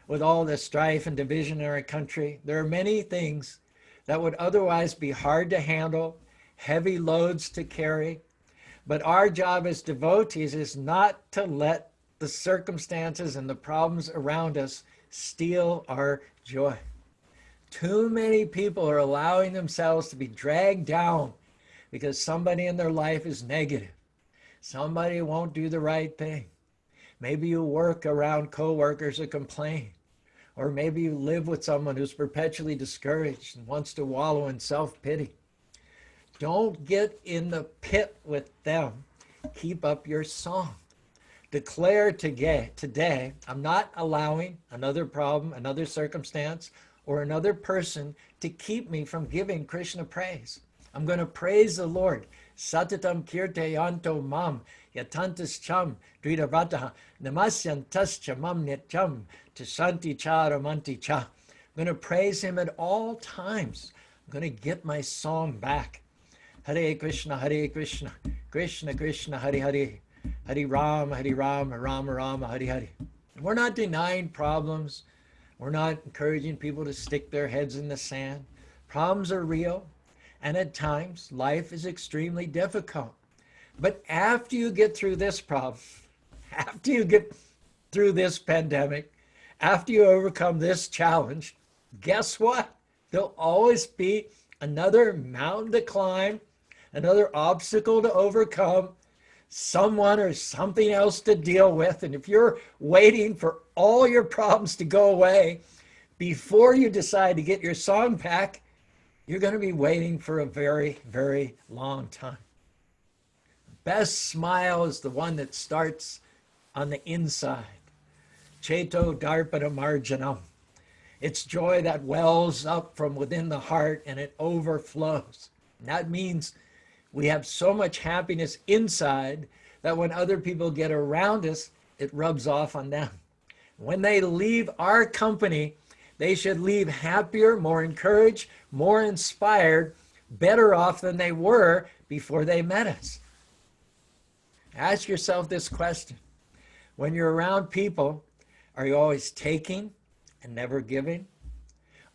with all the strife and division in our country. There are many things that would otherwise be hard to handle, heavy loads to carry. But our job as devotees is not to let the circumstances and the problems around us steal our joy. Too many people are allowing themselves to be dragged down because somebody in their life is negative. Somebody won't do the right thing. Maybe you work around coworkers who complain. Or maybe you live with someone who's perpetually discouraged and wants to wallow in self-pity. Don't get in the pit with them. Keep up your song. Declare today, I'm not allowing another problem, another circumstance, or another person to keep me from giving Krishna praise. I'm going to praise the Lord. Satatam kirtayanto mam yatantas cham dridavataha namasyantascha mam nityam tashanti cha ramanti cha. I'm going to praise him at all times. I'm going to get my song back. Hare Krishna, Krishna Krishna, Hare Hare, Hare Rama, Rama Rama, Hare Hare. We're not denying problems. We're not encouraging people to stick their heads in the sand. Problems are real. And at times, life is extremely difficult. But after you get through this problem, after you get through this pandemic, after you overcome this challenge, guess what? There'll always be another mountain to climb, another obstacle to overcome, someone or something else to deal with. And if you're waiting for all your problems to go away before you decide to get your song back, you're going to be waiting for a very, very long time. The best smile is the one that starts on the inside. Cheto darpana marjanam. It's joy that wells up from within the heart and it overflows. And that means we have so much happiness inside that when other people get around us, it rubs off on them. When they leave our company, they should leave happier, more encouraged, more inspired, better off than they were before they met us. Ask yourself this question. When you're around people, are you always taking and never giving?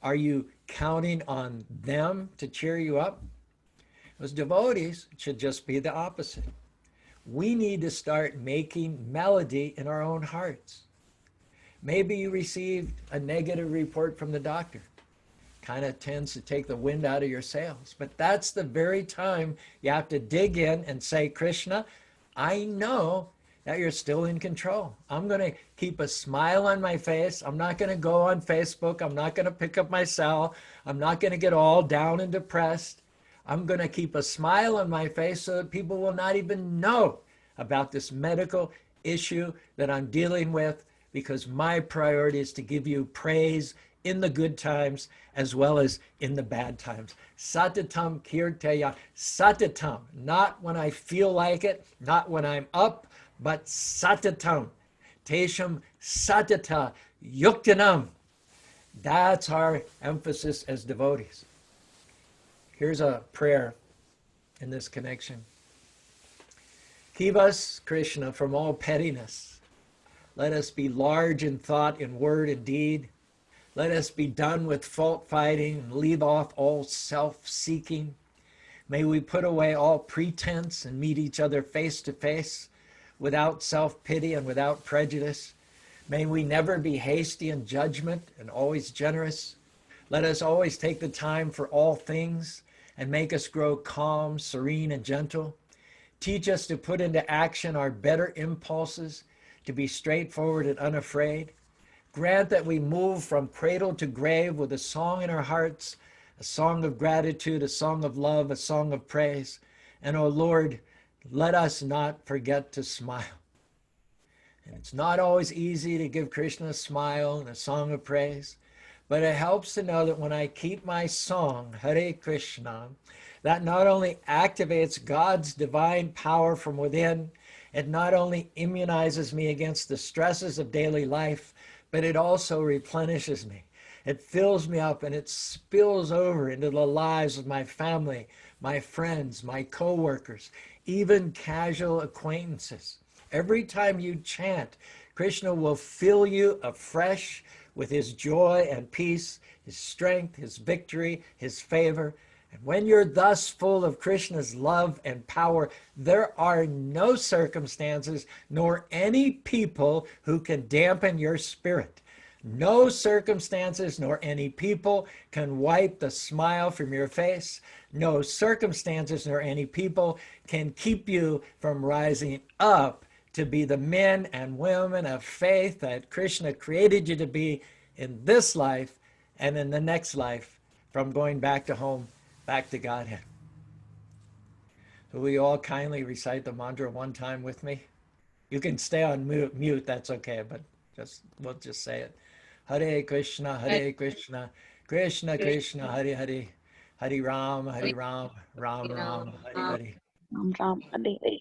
Are you counting on them to cheer you up? As devotees, it should just be the opposite. We need to start making melody in our own hearts. Maybe you received a negative report from the doctor. Kind of tends to take the wind out of your sails. But that's the very time you have to dig in and say, Krishna, I know that you're still in control. I'm going to keep a smile on my face. I'm not going to go on Facebook. I'm not going to pick up my cell. I'm not going to get all down and depressed. I'm going to keep a smile on my face so that people will not even know about this medical issue that I'm dealing with, because my priority is to give you praise in the good times as well as in the bad times. Satatam kirtaya. Satatam, not when I feel like it, not when I'm up, but satatam. Tesham satata yuktanam. That's our emphasis as devotees. Here's a prayer in this connection. Keep us, Krishna, from all pettiness. Let us be large in thought, in word, and deed. Let us be done with fault finding and leave off all self-seeking. May we put away all pretense and meet each other face to face without self-pity and without prejudice. May we never be hasty in judgment and always generous. Let us always take the time for all things and make us grow calm, serene, and gentle. Teach us to put into action our better impulses, to be straightforward and unafraid. Grant that we move from cradle to grave with a song in our hearts, a song of gratitude, a song of love, a song of praise. And, oh Lord, let us not forget to smile. And it's not always easy to give Krishna a smile and a song of praise, but it helps to know that when I keep my song, Hare Krishna, that not only activates God's divine power from within, it not only immunizes me against the stresses of daily life, but it also replenishes me. It fills me up and it spills over into the lives of my family, my friends, my co-workers, even casual acquaintances. Every time you chant, Krishna will fill you afresh with his joy and peace, his strength, his victory, his favor. And when you're thus full of Krishna's love and power, there are no circumstances nor any people who can dampen your spirit. No circumstances nor any people can wipe the smile from your face. No circumstances nor any people can keep you from rising up to be the men and women of faith that Krishna created you to be in this life and in the next life, from going back to home, back to Godhead. So will you all kindly recite the mantra one time with me? You can stay on mute, that's okay, but we'll just say it. Hare Krishna, Krishna Krishna, Hare Hare, Hare Ram, Ram Ram, Hare Hare. Ram Ram, Hare Hare.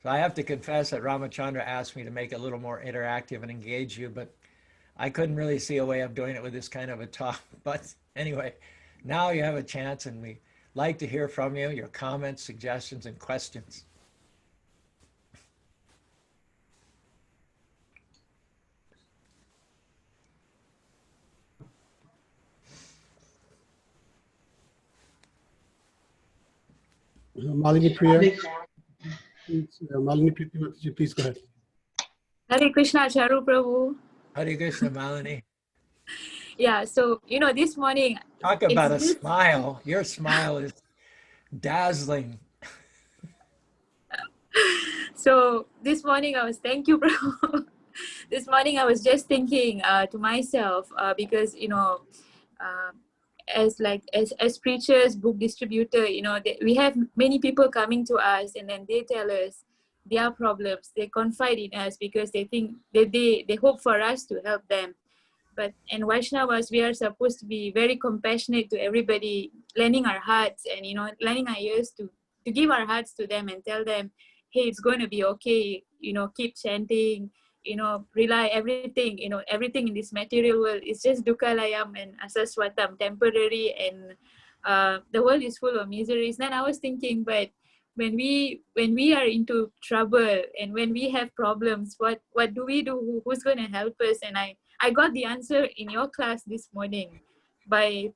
So I have to confess that Ramachandra asked me to make it a little more interactive and engage you, but I couldn't really see a way of doing it with this kind of a talk. But anyway, now you have a chance, and we like to hear from you, your comments, suggestions, and questions. Malini Priya, Malini Priya, please go ahead. Hare Krishna, Charu Prabhu. Hare Krishna, Malini. Yeah, so, this morning. Talk about a smile. Your smile is dazzling. So this morning thank you, Prabhu. This morning I was just thinking to myself, because, as preachers, book distributor, we have many people coming to us, and then they tell us their problems. They confide in us because they think that they hope for us to help them. And Vaishnavas, we are supposed to be very compassionate to everybody, lending our hearts and, lending our ears to give our hearts to them and tell them, hey, it's going to be okay, keep chanting, rely everything, everything in this material world is just dukkhalayam and asaswatam, temporary, and the world is full of miseries. Then I was thinking, but when we are into trouble and when we have problems, what do we do? Who's going to help us? And I got the answer in your class this morning by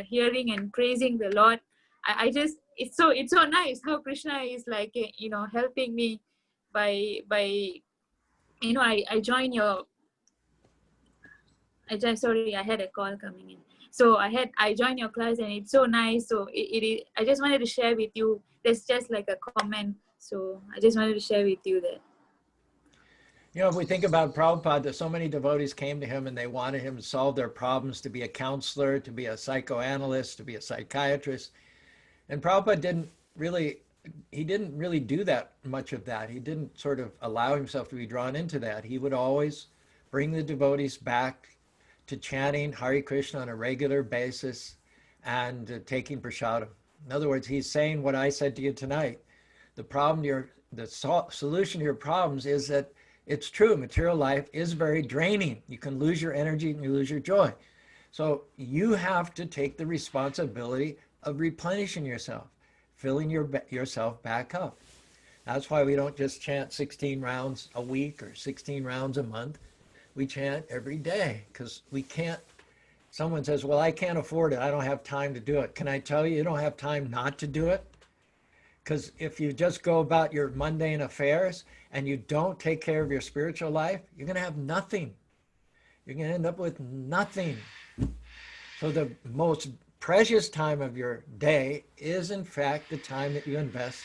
hearing and praising the Lord. I just, it's so nice how Krishna is like, helping me by I join your, sorry, I had a call coming in. So I joined your class and it's so nice. So I just wanted to share with you. That's just like a comment. So I just wanted to share with you that. If we think about Prabhupada, so many devotees came to him and they wanted him to solve their problems, to be a counselor, to be a psychoanalyst, to be a psychiatrist. And Prabhupada didn't really do that much of that. He didn't sort of allow himself to be drawn into that. He would always bring the devotees back to chanting Hare Krishna on a regular basis and taking prasadam. In other words, he's saying what I said to you tonight. The solution to your problems is that it's true. Material life is very draining. You can lose your energy and you lose your joy. So you have to take the responsibility of replenishing yourself, filling yourself back up. That's why we don't just chant 16 rounds a week or 16 rounds a month. We chant every day because we can't. Someone says, well, I can't afford it. I don't have time to do it. Can I tell you, you don't have time not to do it? Because if you just go about your mundane affairs and you don't take care of your spiritual life, you're going to have nothing. You're going to end up with nothing. So the most precious time of your day is, in fact, the time that you invest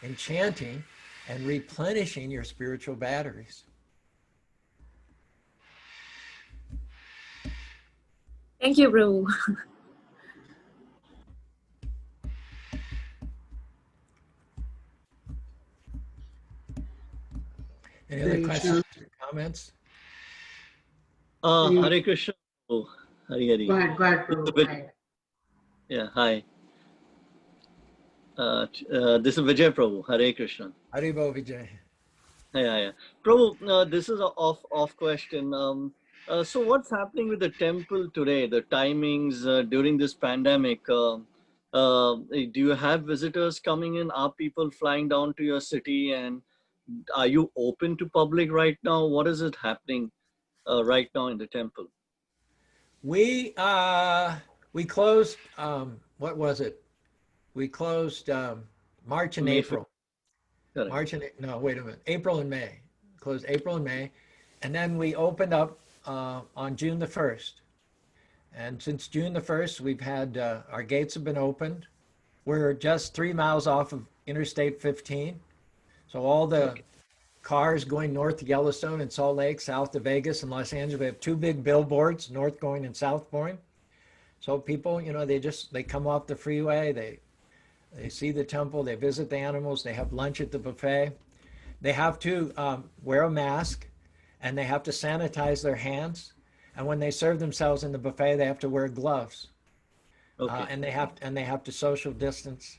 in chanting and replenishing your spiritual batteries. Thank you, Prabhu. Any other questions or comments? Hare Krishna. Oh, Hare Hare. Go ahead, Prabhu. Go ahead. Yeah, hi. This is Vijay Prabhu. Hare Krishna. Haribo Vijay. Yeah. Prabhu, this is an off question. So what's happening with the temple today? The timings during this pandemic? Do you have visitors coming in? Are people flying down to your city? And are you open to public right now? What is it happening? right now in the temple? We closed, what was it? We closed March and May 5th, April. correct. No, wait a minute. April and May. Closed April and May. And then we opened up on June the 1st. And since June the 1st, we've had our gates have been opened. We're just 3 miles off of Interstate 15. So all the Okay. cars going north to Yellowstone and Salt Lake, south to Vegas and Los Angeles, we have two big billboards, north going and south going. So people, they come off the freeway, they see the temple, they visit the animals, they have lunch at the buffet. They have to wear a mask and they have to sanitize their hands. And when they serve themselves in the buffet, they have to wear gloves. Okay. And they have to social distance.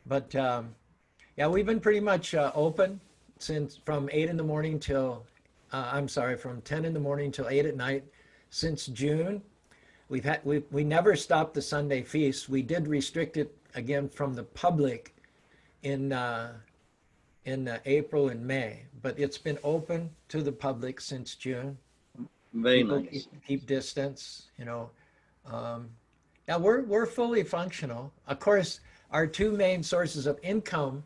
But yeah, we've been pretty much open since from 8 in the morning till from 10 in the morning till 8 at night since June. We never stopped the Sunday feast. We did restrict it again from the public in April and May, but it's been open to the public since June. Very People nice. keep distance, Yeah, we're fully functional. Of course, our two main sources of income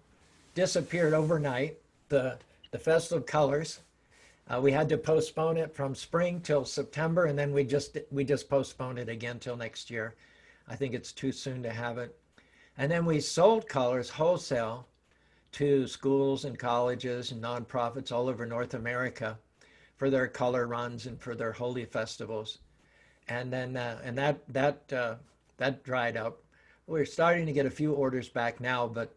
disappeared overnight. The Festival of Colors. We had to postpone it from spring till September, and then we just postponed it again till next year. I think it's too soon to have it. And then we sold colors wholesale to schools and colleges and nonprofits all over North America for their color runs and for their holy festivals. And then that dried up. We're starting to get a few orders back now, but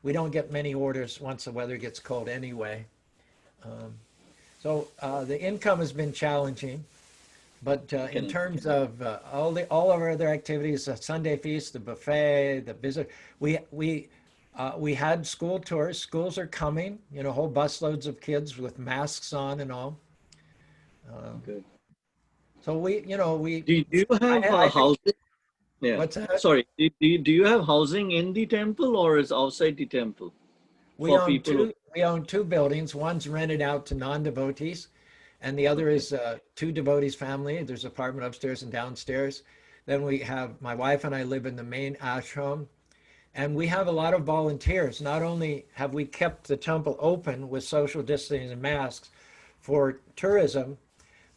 we don't get many orders once the weather gets cold anyway. So the income has been challenging, but in terms of all of our other activities, the Sunday feast, the buffet, the visit, we had school tours. Schools are coming, whole busloads of kids with masks on and all. Good. So we Do you have I think, housing? Yeah. what's that? Sorry. Do you have housing in the temple or is outside the temple We for own people who? we own two buildings. One's rented out to non-devotees, and the other is two devotees family. There's an apartment upstairs and downstairs. Then we have my wife and I live in the main ashram, and we have a lot of volunteers. Not only have we kept the temple open with social distancing and masks for tourism,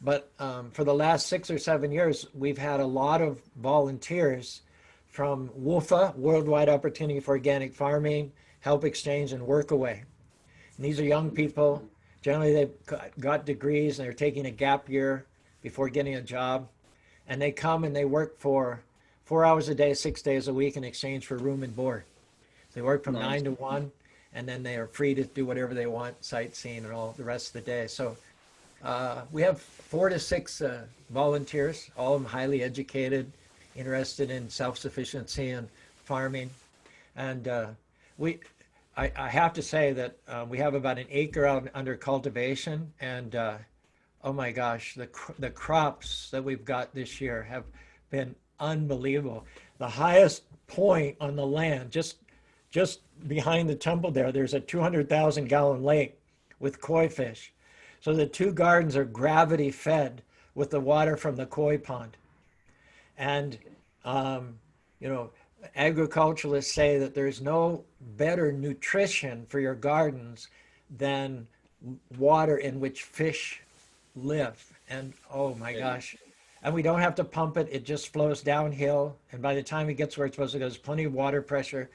but for the last 6 or 7 years, we've had a lot of volunteers from WOFA, Worldwide Opportunity for Organic Farming, Help Exchange, and Workaway. And these are young people. Generally, they've got degrees and they're taking a gap year before getting a job. And they come and they work for 4 hours a day, 6 days a week in exchange for room and board. They work from Nice. 9 to 1, and then they are free to do whatever they want, sightseeing and all the rest of the day. So we have 4 to 6 volunteers, all of them highly educated, interested in self-sufficiency and farming. And I have to say that we have about an acre out under cultivation, and oh my gosh, the crops that we've got this year have been unbelievable. The highest point on the land, just behind the temple there's a 200,000 gallon lake with koi fish. So the two gardens are gravity fed with the water from the koi pond. And agriculturalists say that there's no better nutrition for your gardens than water in which fish live. And oh my gosh. And we don't have to pump it. It just flows downhill. And by the time it gets where it's supposed to go, there's plenty of water pressure.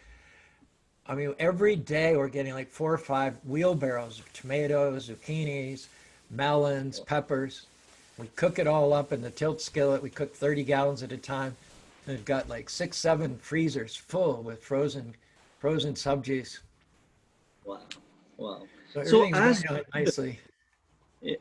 I mean, every day we're getting like 4 or 5 wheelbarrows of tomatoes, zucchinis, melons, peppers. We cook it all up in the tilt skillet. We cook 30 gallons at a time. And we've got like 6, 7 freezers full with frozen subjies. Wow. Wow. So So everything's going on nicely.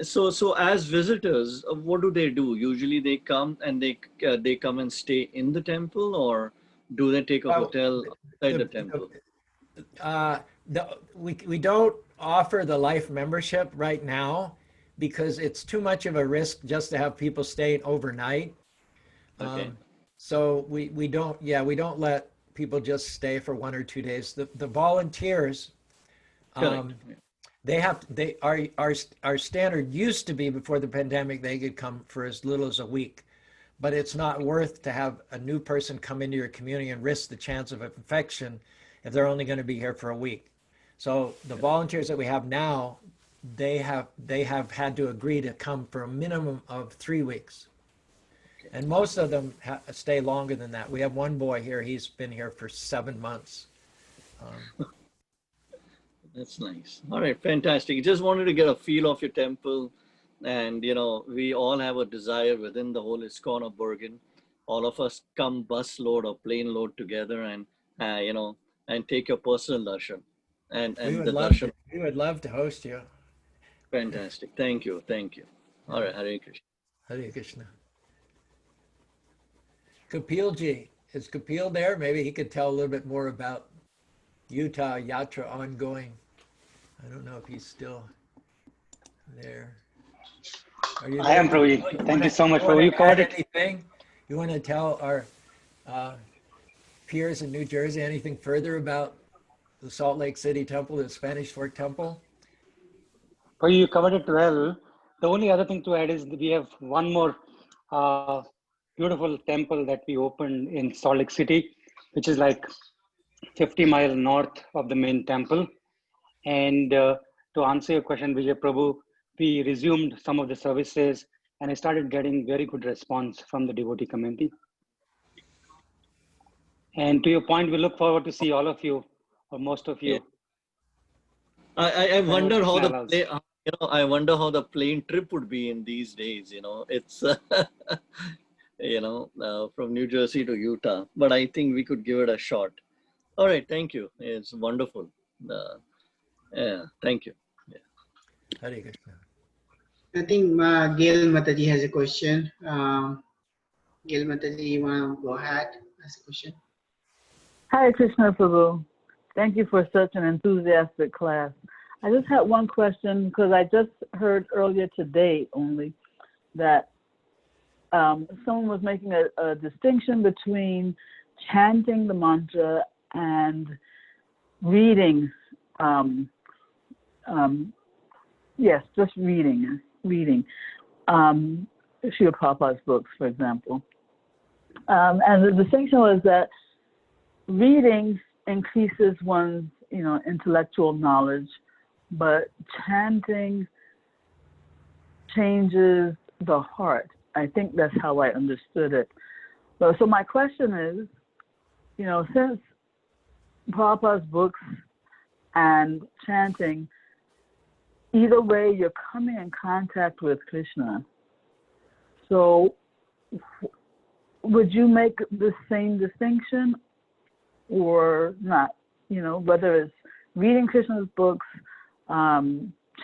so as visitors, what do? Usually they come and they come and stay in the temple, or do they take a Well, hotel outside the temple? We don't offer the life membership right now because it's too much of a risk just to have people staying overnight. Okay. So we don't let people just stay for 1 or 2 days. The volunteers, Correct. our standard used to be before the pandemic, they could come for as little as a week. But it's not worth to have a new person come into your community and risk the chance of infection if they're only going to be here for a week. So the volunteers that we have now, they have had to agree to come for a minimum of 3 weeks. And most of them stay longer than that. We have one boy here, he's been here for 7 months. That's nice. All right, fantastic. Just wanted to get a feel of your temple. And, you know, we all have a desire within the whole ISKCON of Bergen. All of us come bus load or plane load together and, you know, and take your personal darshan. And the darshan. We would love to host you. Fantastic. Thank you. Thank you. All right. Hare Krishna. Hare Krishna. Kapilji, is Kapil there? Maybe he could tell a little bit more about Utah Yatra ongoing. I don't know if he's still there. Are you I am, Prabhuji. Thank you so much, Prabhu. You covered it. Anything you want to tell our peers in New Jersey anything further about the Salt Lake City Temple, the Spanish Fork Temple? Prabhu, you covered it well. The only other thing to add is we have one more beautiful temple that we opened in Salt Lake City, which is like 50 miles north of the main temple. And to answer your question, Vijay Prabhu, we resumed some of the services and I started getting very good response from the devotee community. And to your point, we look forward to see all of you or most of you. I wonder how I wonder how the plane trip would be in these days. You know, it's you know, from New Jersey to Utah, but I think we could give it a shot. All right, thank you. It's wonderful. Yeah, thank you. Yeah. Hare Krishna. I think Gail Mataji has a question. Gail Mataji, you want to go ahead, ask a question? Hare Krishna Prabhu. Thank you for such an enthusiastic class. I just had one question because I just heard earlier today only that someone was making a distinction between chanting the mantra and reading. Yes, just reading Srila Prabhupada's books, for example. And the distinction was that reading increases one's, intellectual knowledge, but chanting changes the heart. I think that's how I understood it. So my question is, since Prabhupada's books and chanting, either way, you're coming in contact with Krishna. So would you make the same distinction or not? Whether it's reading Krishna's books,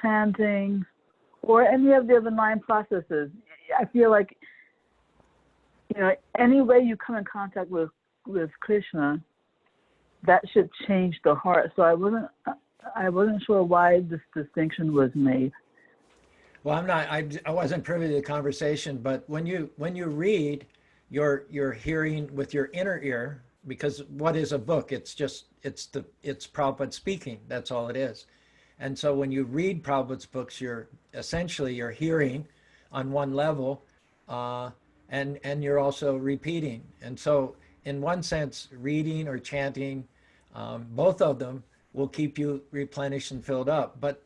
chanting, or any of the other 9 processes. I feel like, any way you come in contact with Krishna, that should change the heart. So I wasn't sure why this distinction was made. Well, I wasn't privy to the conversation, but when you read, you're hearing with your inner ear, because what is a book? It's Prabhupada speaking. That's all it is. And so when you read Prabhupada's books, you're hearing on one level, and you're also repeating. And so in one sense, reading or chanting, both of them will keep you replenished and filled up. But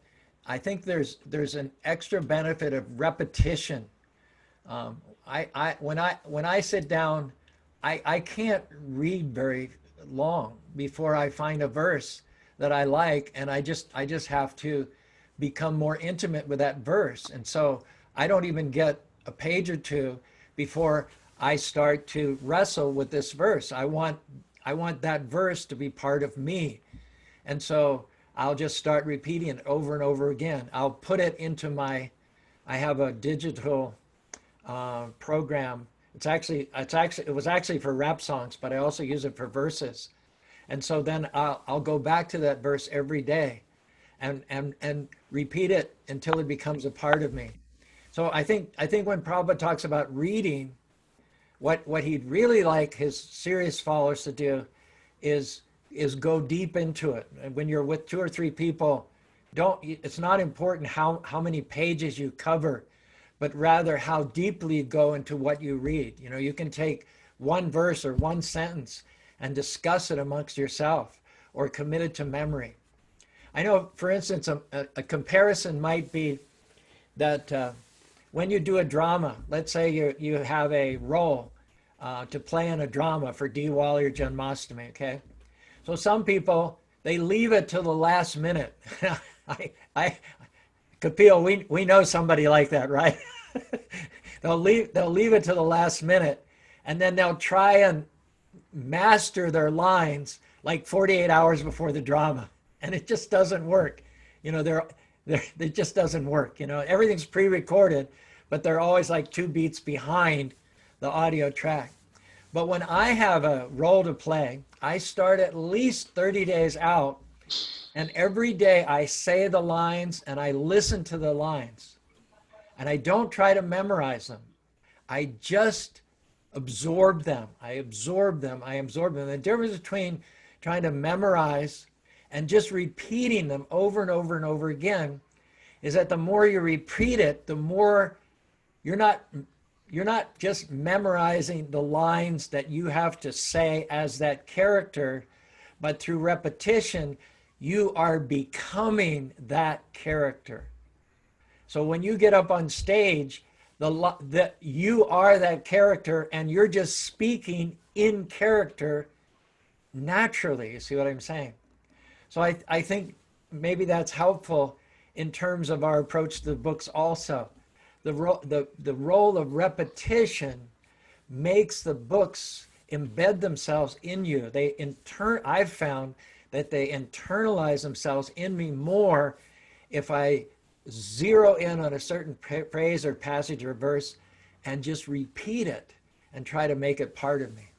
I think there's an extra benefit of repetition. When I sit down, I can't read very long before I find a verse that I like, and I just have to become more intimate with that verse. And so I don't even get a page or two before I start to wrestle with this verse. I want that verse to be part of me. And so I'll just start repeating it over and over again. I'll put it into I have a digital program. It was actually for rap songs, but I also use it for verses. And so then I'll go back to that verse every day and repeat it until it becomes a part of me. So I think when Prabhupada talks about reading, what he'd really like his serious followers to do is go deep into it. And when you're with 2 or 3 people, it's not important how many pages you cover, but rather how deeply you go into what you read. You know, you can take one verse or one sentence and discuss it amongst yourself or commit it to memory. I know, for instance, a comparison might be that when you do a drama, let's say you have a role to play in a drama for Diwali or Janmashtami, okay? So some people, they leave it till the last minute. Kapil, we know somebody like that, right? they'll leave it to the last minute, and then they'll try and master their lines like 48 hours before the drama, and it just doesn't work. You know, it just doesn't work. You know, everything's pre-recorded, but they're always like 2 beats behind the audio track. But when I have a role to play, I start at least 30 days out, and every day I say the lines and I listen to the lines. And I don't try to memorize them. I just absorb them. I absorb them. The difference between trying to memorize and just repeating them over and over and over again is that the more you repeat it, the more you're not just memorizing the lines that you have to say as that character, but through repetition, you are becoming that character. So when you get up on stage, you are that character and you're just speaking in character naturally. You see what I'm saying? So I think maybe that's helpful in terms of our approach to the books also. The role of repetition makes the books embed themselves in you. I've found that they internalize themselves in me more if I zero in on a certain phrase or passage or verse and just repeat it and try to make it part of me.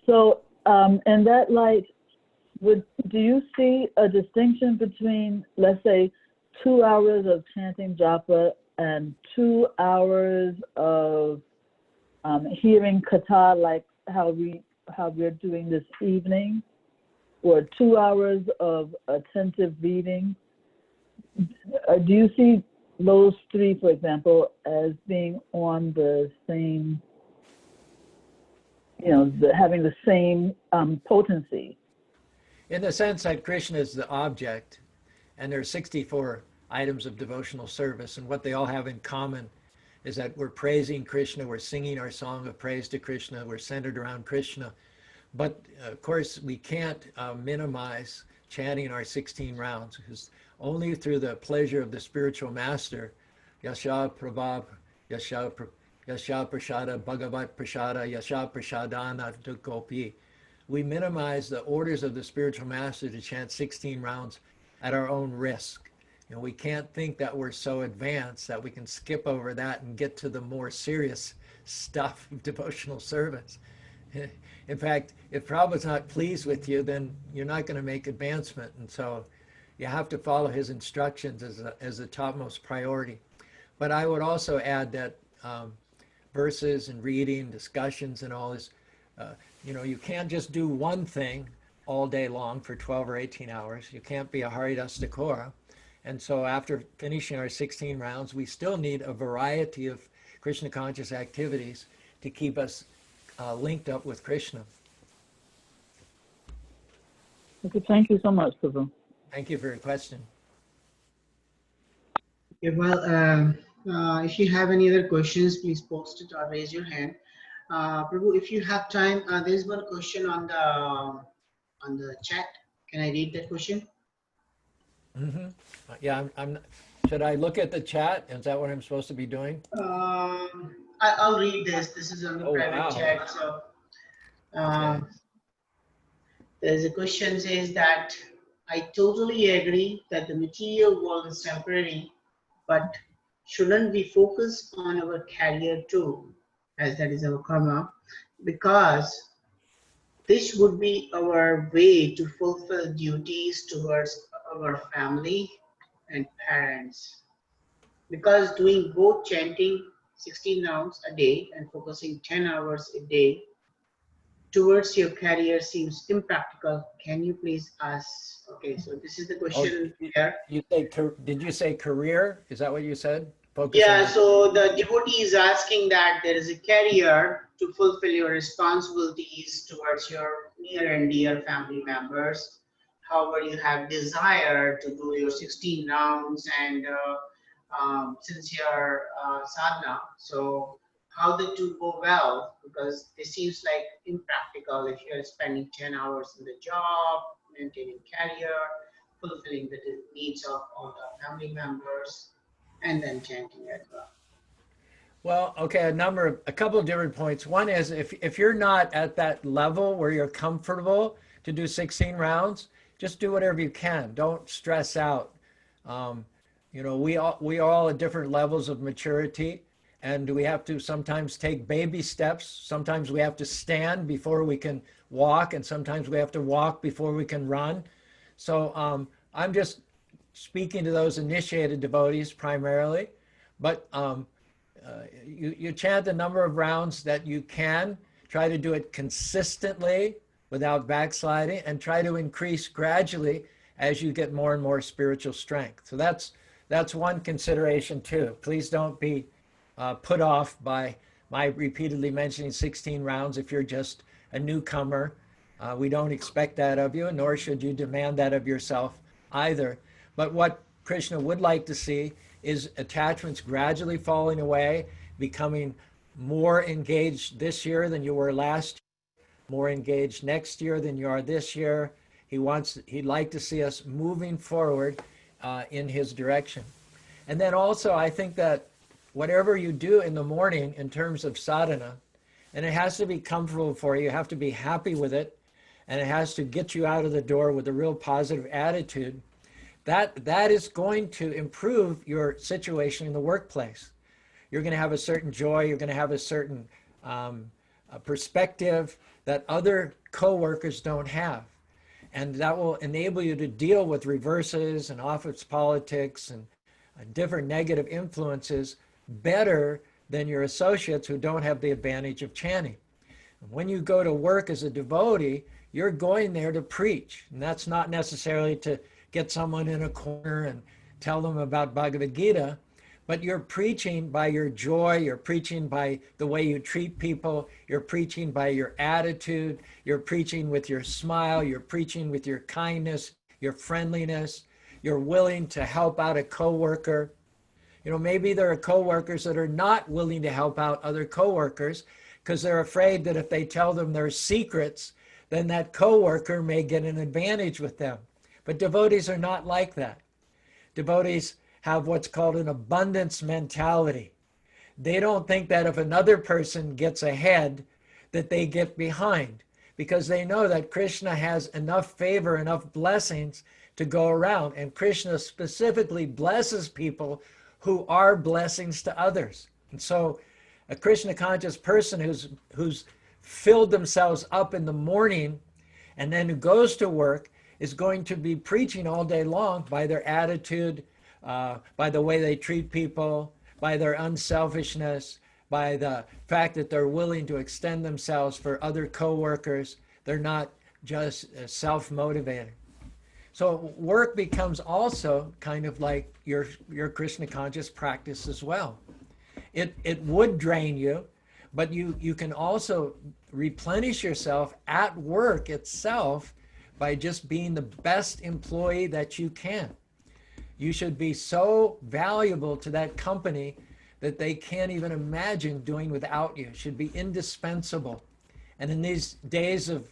So, in that light, do you see a distinction between, let's say, 2 hours of chanting japa and 2 hours of hearing katha, like how we're doing this evening, or 2 hours of attentive reading? Do you see those three, for example, as being on the same, having the same potency? In the sense that Krishna is the object, and there are 64 items of devotional service, and what they all have in common is that we're praising Krishna, we're singing our song of praise to Krishna, we're centered around Krishna. But of course, we can't minimize chanting our 16 rounds, because only through the pleasure of the spiritual master, Yasha Prabhab, Yasha Prashada, Bhagavat Prashada, Yasha Prashadana Gopi, we minimize the orders of the spiritual master to chant 16 rounds at our own risk. You know, we can't think that we're so advanced that we can skip over that and get to the more serious stuff of devotional service. In fact, if Prabhupada's not pleased with you, then you're not going to make advancement. And so you have to follow his instructions as the topmost priority. But I would also add that verses and reading, discussions and all this, you can't just do one thing all day long for 12 or 18 hours. You can't be a Haridas Thakura. And so after finishing our 16 rounds, we still need a variety of Krishna conscious activities to keep us linked up with Krishna. Okay, thank you so much, Prabhu. Thank you for your question. Okay, well, if you have any other questions, please post it or raise your hand. Prabhu, if you have time, there's one question on the chat. Can I read that question? Mm-hmm. Yeah, should I look at the chat? Is that what I'm supposed to be doing? I'll read this. This is on the private wow. chat. So Okay. there's a question says that I totally agree that the material world is temporary, but shouldn't we focus on our career too, as that is our karma, because this would be our way to fulfill duties towards our family and parents. Because doing both chanting 16 rounds a day and focusing 10 hours a day towards your career seems impractical. Can you please ask? Okay, so this is the Oh, question here. did you say career? Is that what you said? Focus on Yeah, your, so the devotee is asking that there is a career to fulfill your responsibilities towards your near and dear family members. However, you have desire to do your 16 rounds and sincere sadhana. So how the two go well? Because it seems like impractical if you are spending 10 hours in the job, maintaining career, fulfilling the needs of all the family members, and then chanting as well. well, okay, a couple of different points. One is if you're not at that level where you're comfortable to do 16 rounds, just do whatever you can. Don't stress out. Um, you know, we all at different levels of maturity, and we have to sometimes take baby steps. Sometimes we have to stand before we can walk, and sometimes we have to walk before we can run. So I'm just speaking to those initiated devotees primarily, but you chant the number of rounds that you can. Try to do it consistently without backsliding, and try to increase gradually as you get more and more spiritual strength. So that's one consideration too. Please don't be put off by my repeatedly mentioning 16 rounds if you're just a newcomer. We don't expect that of you, nor should you demand that of yourself either. But what Krishna would like to see is attachments gradually falling away, becoming more engaged this year than you were last year, more engaged next year than you are this year. He'd like to see us moving forward in his direction. And then also, I think that whatever you do in the morning in terms of sadhana, and it has to be comfortable for you, you have to be happy with it, and it has to get you out of the door with a real positive attitude, that is going to improve your situation in the workplace. You're going to have a certain joy, you're going to have a certain perspective that other coworkers don't have. And that will enable you to deal with reverses and office politics and different negative influences better than your associates who don't have the advantage of chanting. When you go to work as a devotee, you're going there to preach. And that's not necessarily to get someone in a corner and tell them about Bhagavad Gita, but you're preaching by your joy, you're preaching by the way you treat people, you're preaching by your attitude, you're preaching with your smile, you're preaching with your kindness, your friendliness, you're willing to help out a coworker. You know, maybe there are coworkers that are not willing to help out other coworkers because they're afraid that if they tell them their secrets, then that coworker may get an advantage with them. But devotees are not like that. Devotees have what's called an abundance mentality. They don't think that if another person gets ahead, that they get behind, because they know that Krishna has enough favor, enough blessings to go around. And Krishna specifically blesses people who are blessings to others. And so a Krishna conscious person who's filled themselves up in the morning and then who goes to work is going to be preaching all day long by their attitude, by the way they treat people, by their unselfishness, by the fact that they're willing to extend themselves for other coworkers. They're not just self-motivated. So work becomes also kind of like your Krishna conscious practice as well. It would drain you, but you can also replenish yourself at work itself by just being the best employee that you can. You should be so valuable to that company that they can't even imagine doing without you. It should be indispensable. And in these days of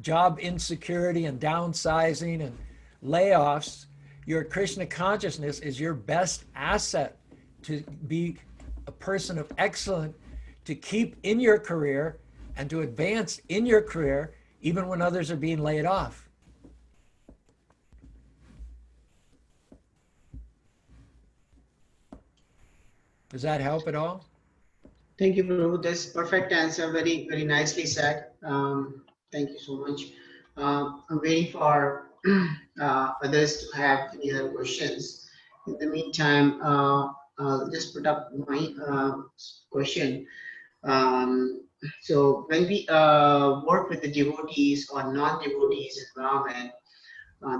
job insecurity and downsizing and layoffs, your Krishna consciousness is your best asset to be a person of excellence, to keep in your career and to advance in your career even when others are being laid off. Does that help at all? Thank you, Prabhu. That's perfect answer. Very, very nicely said. Thank you so much. I'm waiting for others to have any other questions. In the meantime, I'll just put up my question. So when we work with the devotees or non-devotees environment,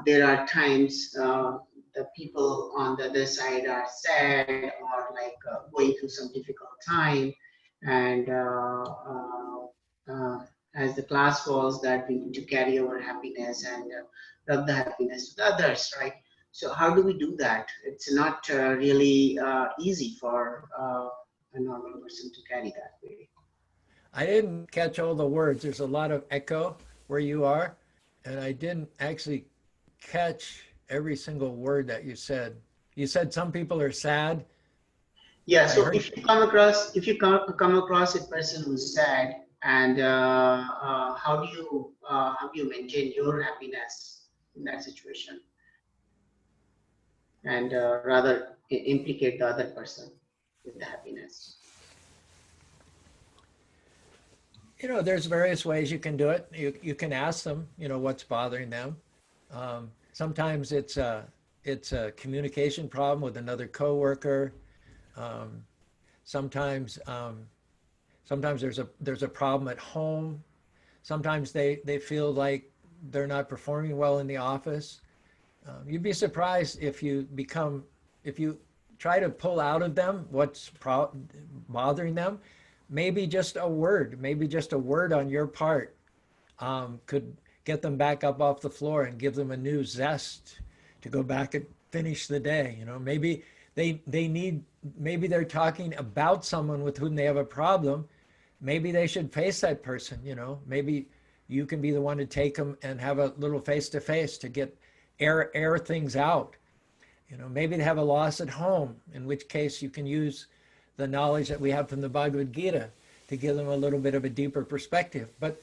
there are times the people on the other side are sad or like going through some difficult time, and as the class was that we need to carry our happiness and rub the happiness to the others, right? So how do we do that? It's not really easy for a normal person to carry that way. I didn't catch all the words. There's a lot of echo where you are, and I didn't actually catch every single word that you said. You said some people are sad. Yeah, I so heard if you come across a person who's sad, and how do you maintain your happiness in that situation, and rather implicate the other person with the happiness? there's various ways you can do it. You can ask them, what's bothering them. Sometimes it's a communication problem with another coworker. Um, sometimes sometimes there's a problem at home. Sometimes they feel like they're not performing well in the office. You'd be surprised if you try to pull out of them what's bothering them. Maybe just a word on your part could get them back up off the floor and give them a new zest to go back and finish the day. Maybe maybe they're talking about someone with whom they have a problem. Maybe they should face that person. Maybe you can be the one to take them and have a little face to face to get air things out. Maybe they have a loss at home, in which case you can use the knowledge that we have from the Bhagavad Gita to give them a little bit of a deeper perspective. But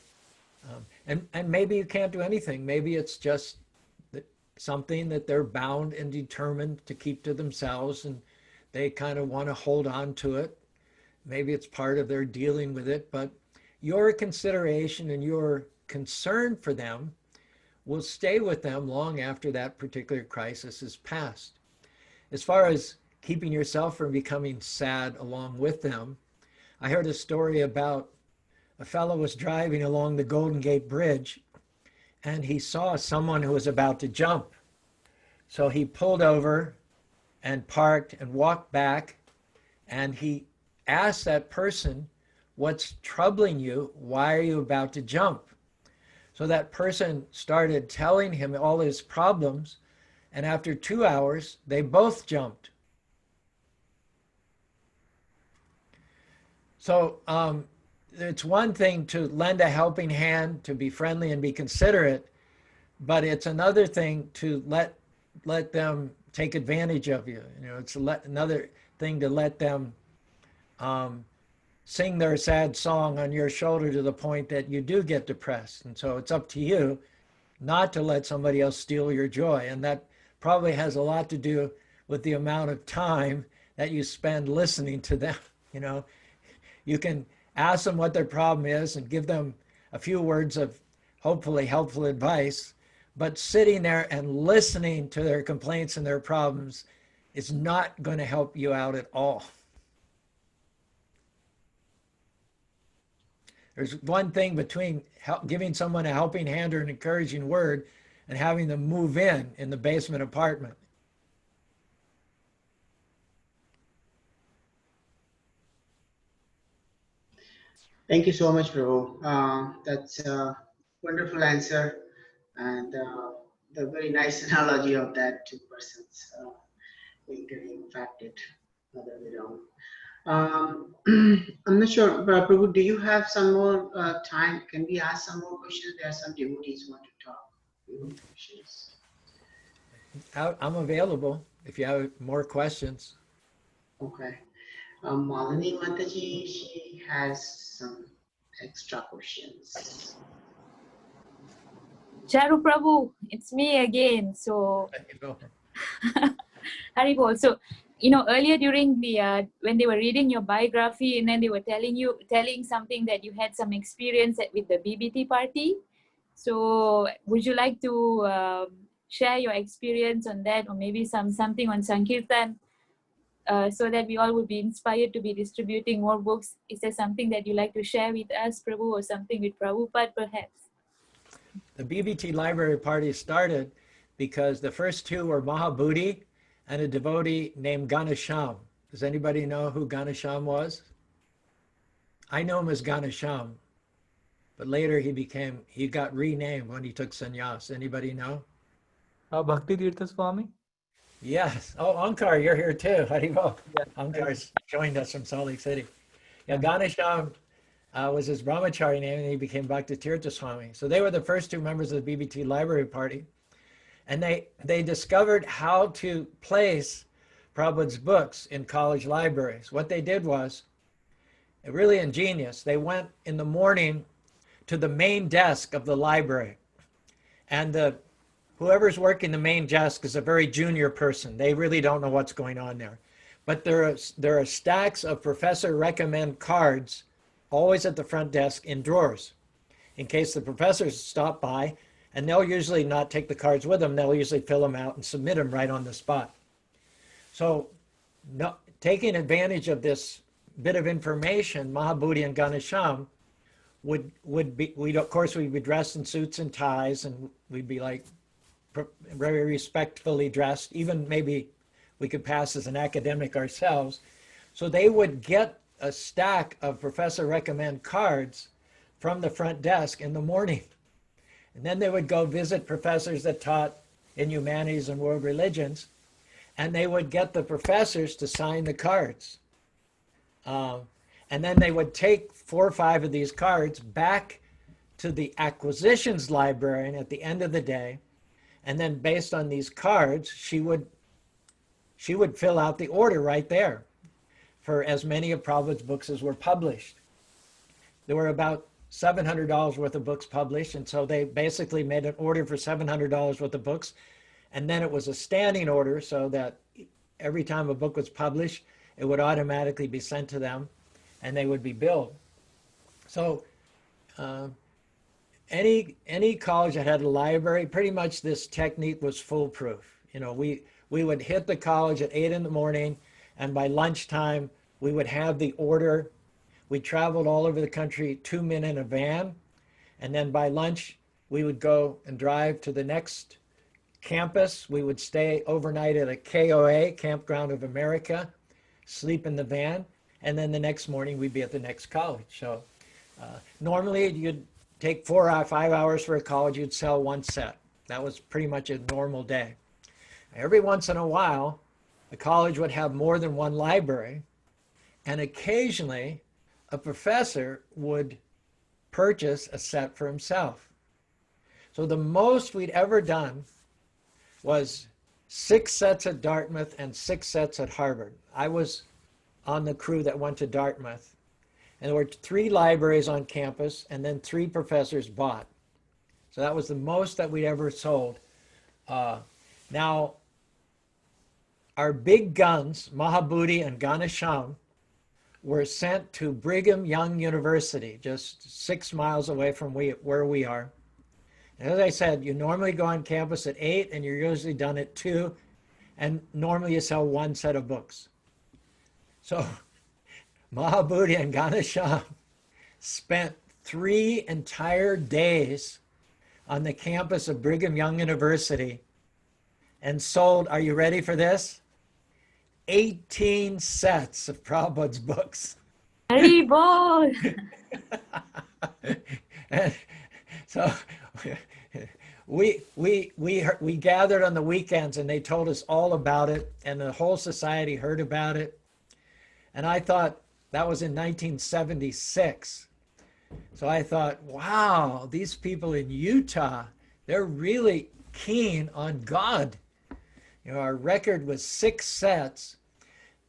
and maybe you can't do anything. Maybe it's just something that they're bound and determined to keep to themselves, and they kind of want to hold on to it. Maybe it's part of their dealing with it, but your consideration and your concern for them will stay with them long after that particular crisis is past. As far as keeping yourself from becoming sad along with them, I heard a story about a fellow was driving along the Golden Gate Bridge and he saw someone who was about to jump. So he pulled over and parked and walked back, and he asked that person, "What's troubling you? Why are you about to jump?" So that person started telling him all his problems, and after 2 hours, they both jumped. So it's one thing to lend a helping hand, to be friendly and be considerate, but it's another thing to let them take advantage of you. It's another thing to let them sing their sad song on your shoulder to the point that you do get depressed. And so it's up to you not to let somebody else steal your joy. And that probably has a lot to do with the amount of time that you spend listening to them. You can ask them what their problem is and give them a few words of hopefully helpful advice, but sitting there and listening to their complaints and their problems is not going to help you out at all. There's one thing between giving someone a helping hand or an encouraging word and having them move in the basement apartment. Thank you so much, Prabhu. That's a wonderful answer, and the very nice analogy of that two persons getting affected other way around. I'm not sure, but Prabhu, do you have some more time? Can we ask some more questions? There are some devotees who want to talk. Questions. I'm available if you have more questions. Okay. Malini Mataji, she has some extra questions. Charu Prabhu, it's me again. So, Haribol. So, earlier during the when they were reading your biography, and then they were telling something that you had some experience with the BBT party. So, would you like to share your experience on that, or maybe something on Sankirtan so that we all would be inspired to be distributing more books? Is there something that you like to share with us, Prabhu, or something with Prabhupada perhaps? The BBT Library Party started because the first two were Mahabodhi and a devotee named Ganesham. Does anybody know who Ganesham was? I know him as Ganesham, but later he got renamed when he took sannyas. Anybody know? Bhakti Tirtha Swami? Yes. Oh, Ankar, you're here too. Haribol. Yeah. Ankar's joined us from Salt Lake City. Yeah, Ganesham was his brahmachari name, and he became Bhakti Tirtha Swami. So they were the first two members of the BBT Library Party. And they discovered how to place Prabhupada's books in college libraries. What they did was really ingenious. They went in the morning to the main desk of the library. And whoever's working the main desk is a very junior person. They really don't know what's going on there. But there are stacks of professor recommend cards always at the front desk in drawers in case the professors stop by, and they'll usually not take the cards with them. They'll usually fill them out and submit them right on the spot. So taking advantage of this bit of information, Mahabodhi and Ganesham would be, of course, we'd be dressed in suits and ties, and we'd be like very respectfully dressed. Even maybe we could pass as an academic ourselves. So they would get a stack of professor recommend cards from the front desk in the morning. And then they would go visit professors that taught in humanities and world religions, and they would get the professors to sign the cards. And then they would take 4 or 5 of these cards back to the acquisitions librarian at the end of the day. And then based on these cards, she would fill out the order right there for as many of Prabhupada's books as were published. There were about $700 worth of books published, and so they basically made an order for $700 worth of books, and then it was a standing order so that every time a book was published, it would automatically be sent to them, and they would be billed. So any college that had a library, pretty much this technique was foolproof. You know, we would hit the college at 8 in the morning, and by lunchtime, we would have the order. We traveled all over the country, 2 men in a van. And then by lunch, we would go and drive to the next campus. We would stay overnight at a KOA, Campground of America, sleep in the van. And then the next morning, we'd be at the next college. So normally, you'd take 4 or 5 hours for a college, you'd sell 1 set. That was pretty much a normal day. Every once in a while, a college would have more than 1 library, and occasionally a professor would purchase a set for himself. So the most we'd ever done was 6 sets at Dartmouth and 6 sets at Harvard. I was on the crew that went to Dartmouth, and there were 3 libraries on campus, and then 3 professors bought. So that was the most that we ever sold. Now, our big guns, Mahabodhi and Ganesham, were sent to Brigham Young University, just 6 miles away from where we are. And as I said, you normally go on campus at 8, and you're usually done at 2, and normally you sell 1 set of books. So Mahabodhi and Ganesham spent 3 entire days on the campus of Brigham Young University and sold, are you ready for this? 18 sets of Prabhupada's books. Haribol! And so we gathered on the weekends, and they told us all about it, and the whole society heard about it. And I thought, that was in 1976. So I thought, wow, these people in Utah, they're really keen on God. You know, our record was 6 sets.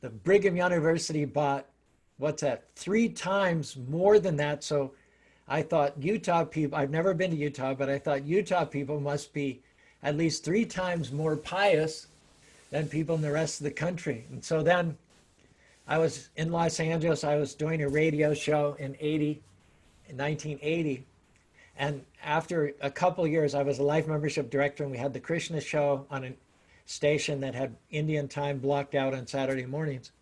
The Brigham University bought, what's that, 3 times more than that. So I thought Utah people, I've never been to Utah, but I thought Utah people must be at least 3 times more pious than people in the rest of the country. And so then I was in Los Angeles. I was doing a radio show in 1980. And after a couple of years, I was a life membership director, and we had the Krishna show on station that had Indian time blocked out on Saturday mornings.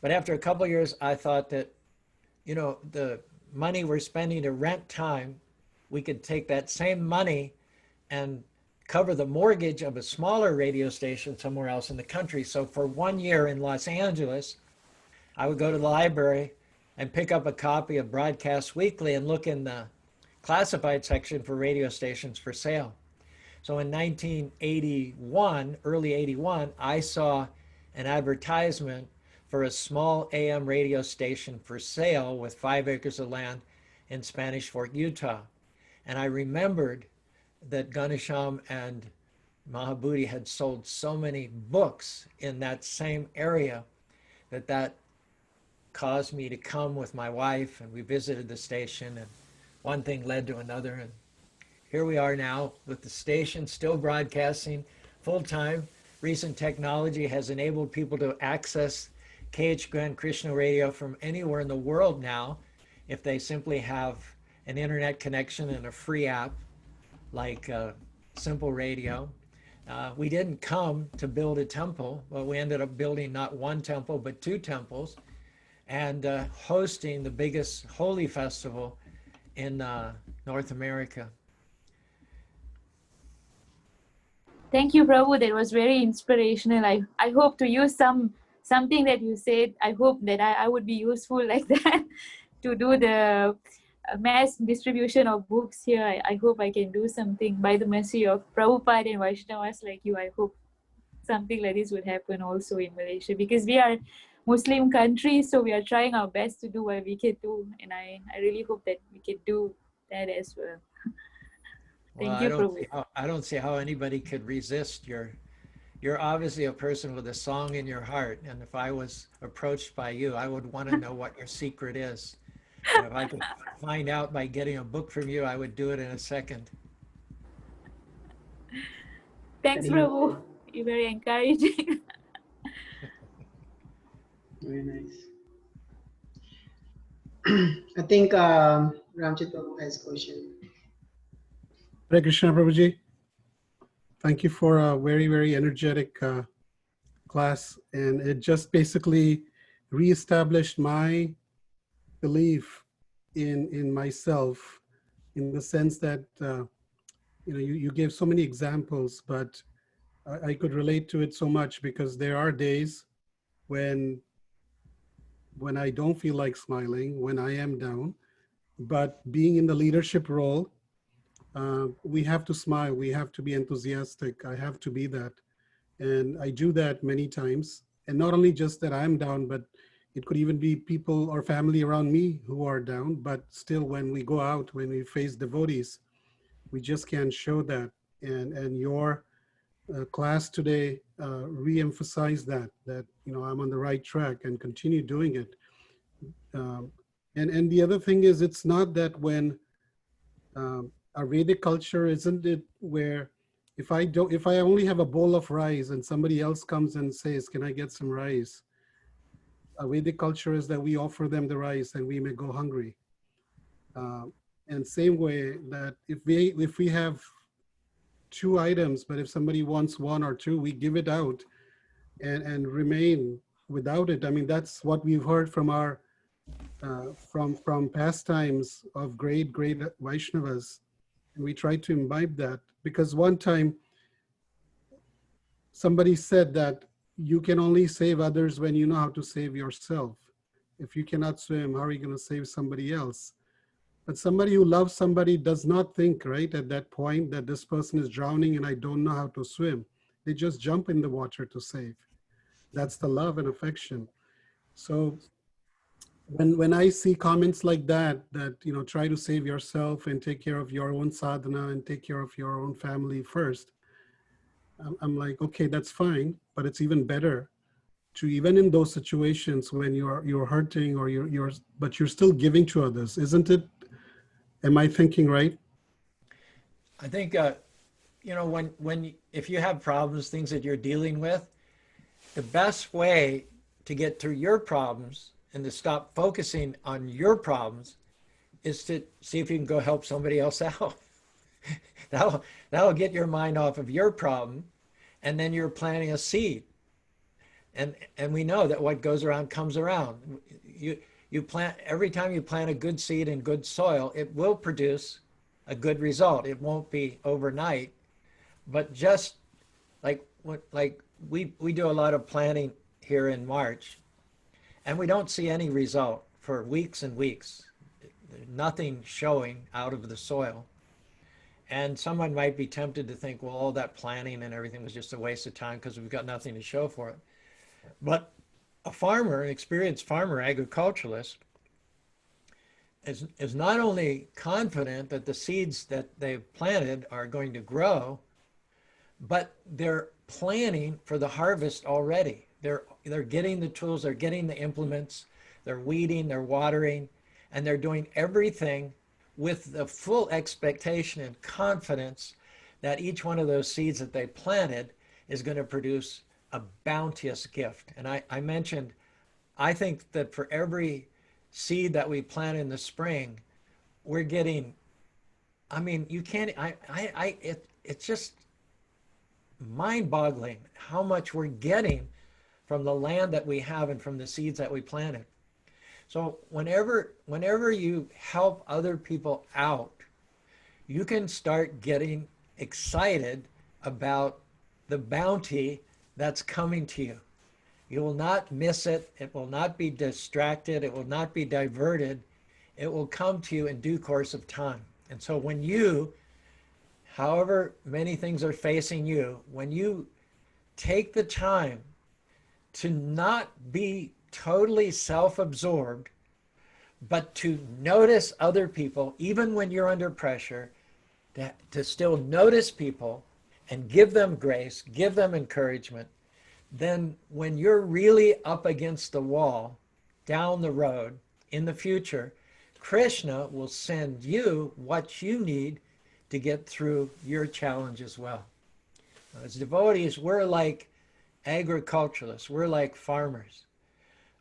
But after a couple of years, I thought that, the money we're spending to rent time, we could take that same money and cover the mortgage of a smaller radio station somewhere else in the country. So for 1 year in Los Angeles, I would go to the library and pick up a copy of Broadcast Weekly and look in the classified section for radio stations for sale. So in 1981, early 81, I saw an advertisement for a small AM radio station for sale with 5 acres of land in Spanish Fork, Utah. And I remembered that Ganesham and Mahabooty had sold so many books in that same area that caused me to come with my wife, and we visited the station, and one thing led to another, and here we are now with the station still broadcasting full-time. Recent technology has enabled people to access KHQN Krishna Radio from anywhere in the world now if they simply have an internet connection and a free app like Simple Radio. We didn't come to build a temple, but we ended up building not one temple but 2 temples, and hosting the biggest holy festival in North America. Thank you, Prabhu. That was very inspirational. I hope to use something that you said. I hope that I would be useful like that to do the mass distribution of books here. I hope I can do something by the mercy of Prabhupada and Vaishnavas like you. I hope something like this would happen also in Malaysia, because we are Muslim country, so we are trying our best to do what we can do, and I really hope that we can do that as well. Thank you, Prabhu. I don't see how anybody could resist. You're obviously a person with a song in your heart, and if I was approached by you, I would want to know what your secret is. And if I could find out by getting a book from you, I would do it in a second. Thanks, Prabhu. You're very encouraging. Very nice. I think Ramchit Prabhu has a question. Hare Krishna, Prabhuji. Thank you for a very, very energetic class. And it just basically reestablished my belief in myself, in the sense that, you gave so many examples, but I could relate to it so much, because there are days when I don't feel like smiling, when I am down, but being in the leadership role, we have to smile, we have to be enthusiastic. I have to be that. And I do that many times. And not only just that I'm down, but it could even be people or family around me who are down, but still when we go out, when we face devotees, we just can't show that. And your class today re-emphasized that I'm on the right track and continue doing it. And the other thing is, it's not that when our Vedic culture, isn't it, where if I only have a bowl of rice and somebody else comes and says, can I get some rice? Our Vedic culture is that we offer them the rice and we may go hungry. And same way that if we have 2 items, but if somebody wants 1 or 2, we give it out and remain without it. I mean, that's what we've heard from our from past times of great Vaishnavas. And we try to imbibe that, because one time somebody said that you can only save others when you know how to save yourself. If you cannot swim, how are you going to save somebody else? But somebody who loves somebody does not think, right, at that point, that this person is drowning and I don't know how to swim. They just jump in the water to save. That's the love and affection. So when I see comments like that, try to save yourself and take care of your own sadhana and take care of your own family first, I'm like, okay, that's fine, but it's even better to, even in those situations when you're hurting or but you're still giving to others, isn't it? Am I thinking right? I think, if you have problems, things that you're dealing with, the best way to get through your problems and to stop focusing on your problems is to see if you can go help somebody else out. That'll get your mind off of your problem and then you're planting a seed. And we know that what goes around comes around. You plant, every time you plant a good seed in good soil, it will produce a good result. It won't be overnight, but just like we do a lot of planting here in March, and we don't see any result for weeks and weeks. Nothing showing out of the soil. And someone might be tempted to think, well, all that planting and everything was just a waste of time because we've got nothing to show for it. But a farmer, an experienced farmer, agriculturalist, is not only confident that the seeds that they've planted are going to grow, but they're planning for the harvest already. They're getting the tools, they're getting the implements, they're weeding, they're watering, and they're doing everything with the full expectation and confidence that each one of those seeds that they planted is going to produce a bounteous gift. And I mentioned, I think that for every seed that we plant in the spring, we're getting, I mean, you can't, it's just mind-boggling how much we're getting from the land that we have and from the seeds that we planted. So whenever you help other people out, you can start getting excited about the bounty that's coming to you. You will not miss it. It will not be distracted. It will not be diverted. It will come to you in due course of time. And so when you, however many things are facing you, when you take the time to not be totally self-absorbed, but to notice other people, even when you're under pressure, to still notice people and give them grace, give them encouragement, then when you're really up against the wall, down the road, in the future, Krishna will send you what you need to get through your challenge as well. As devotees, we're like agriculturalists, we're like farmers.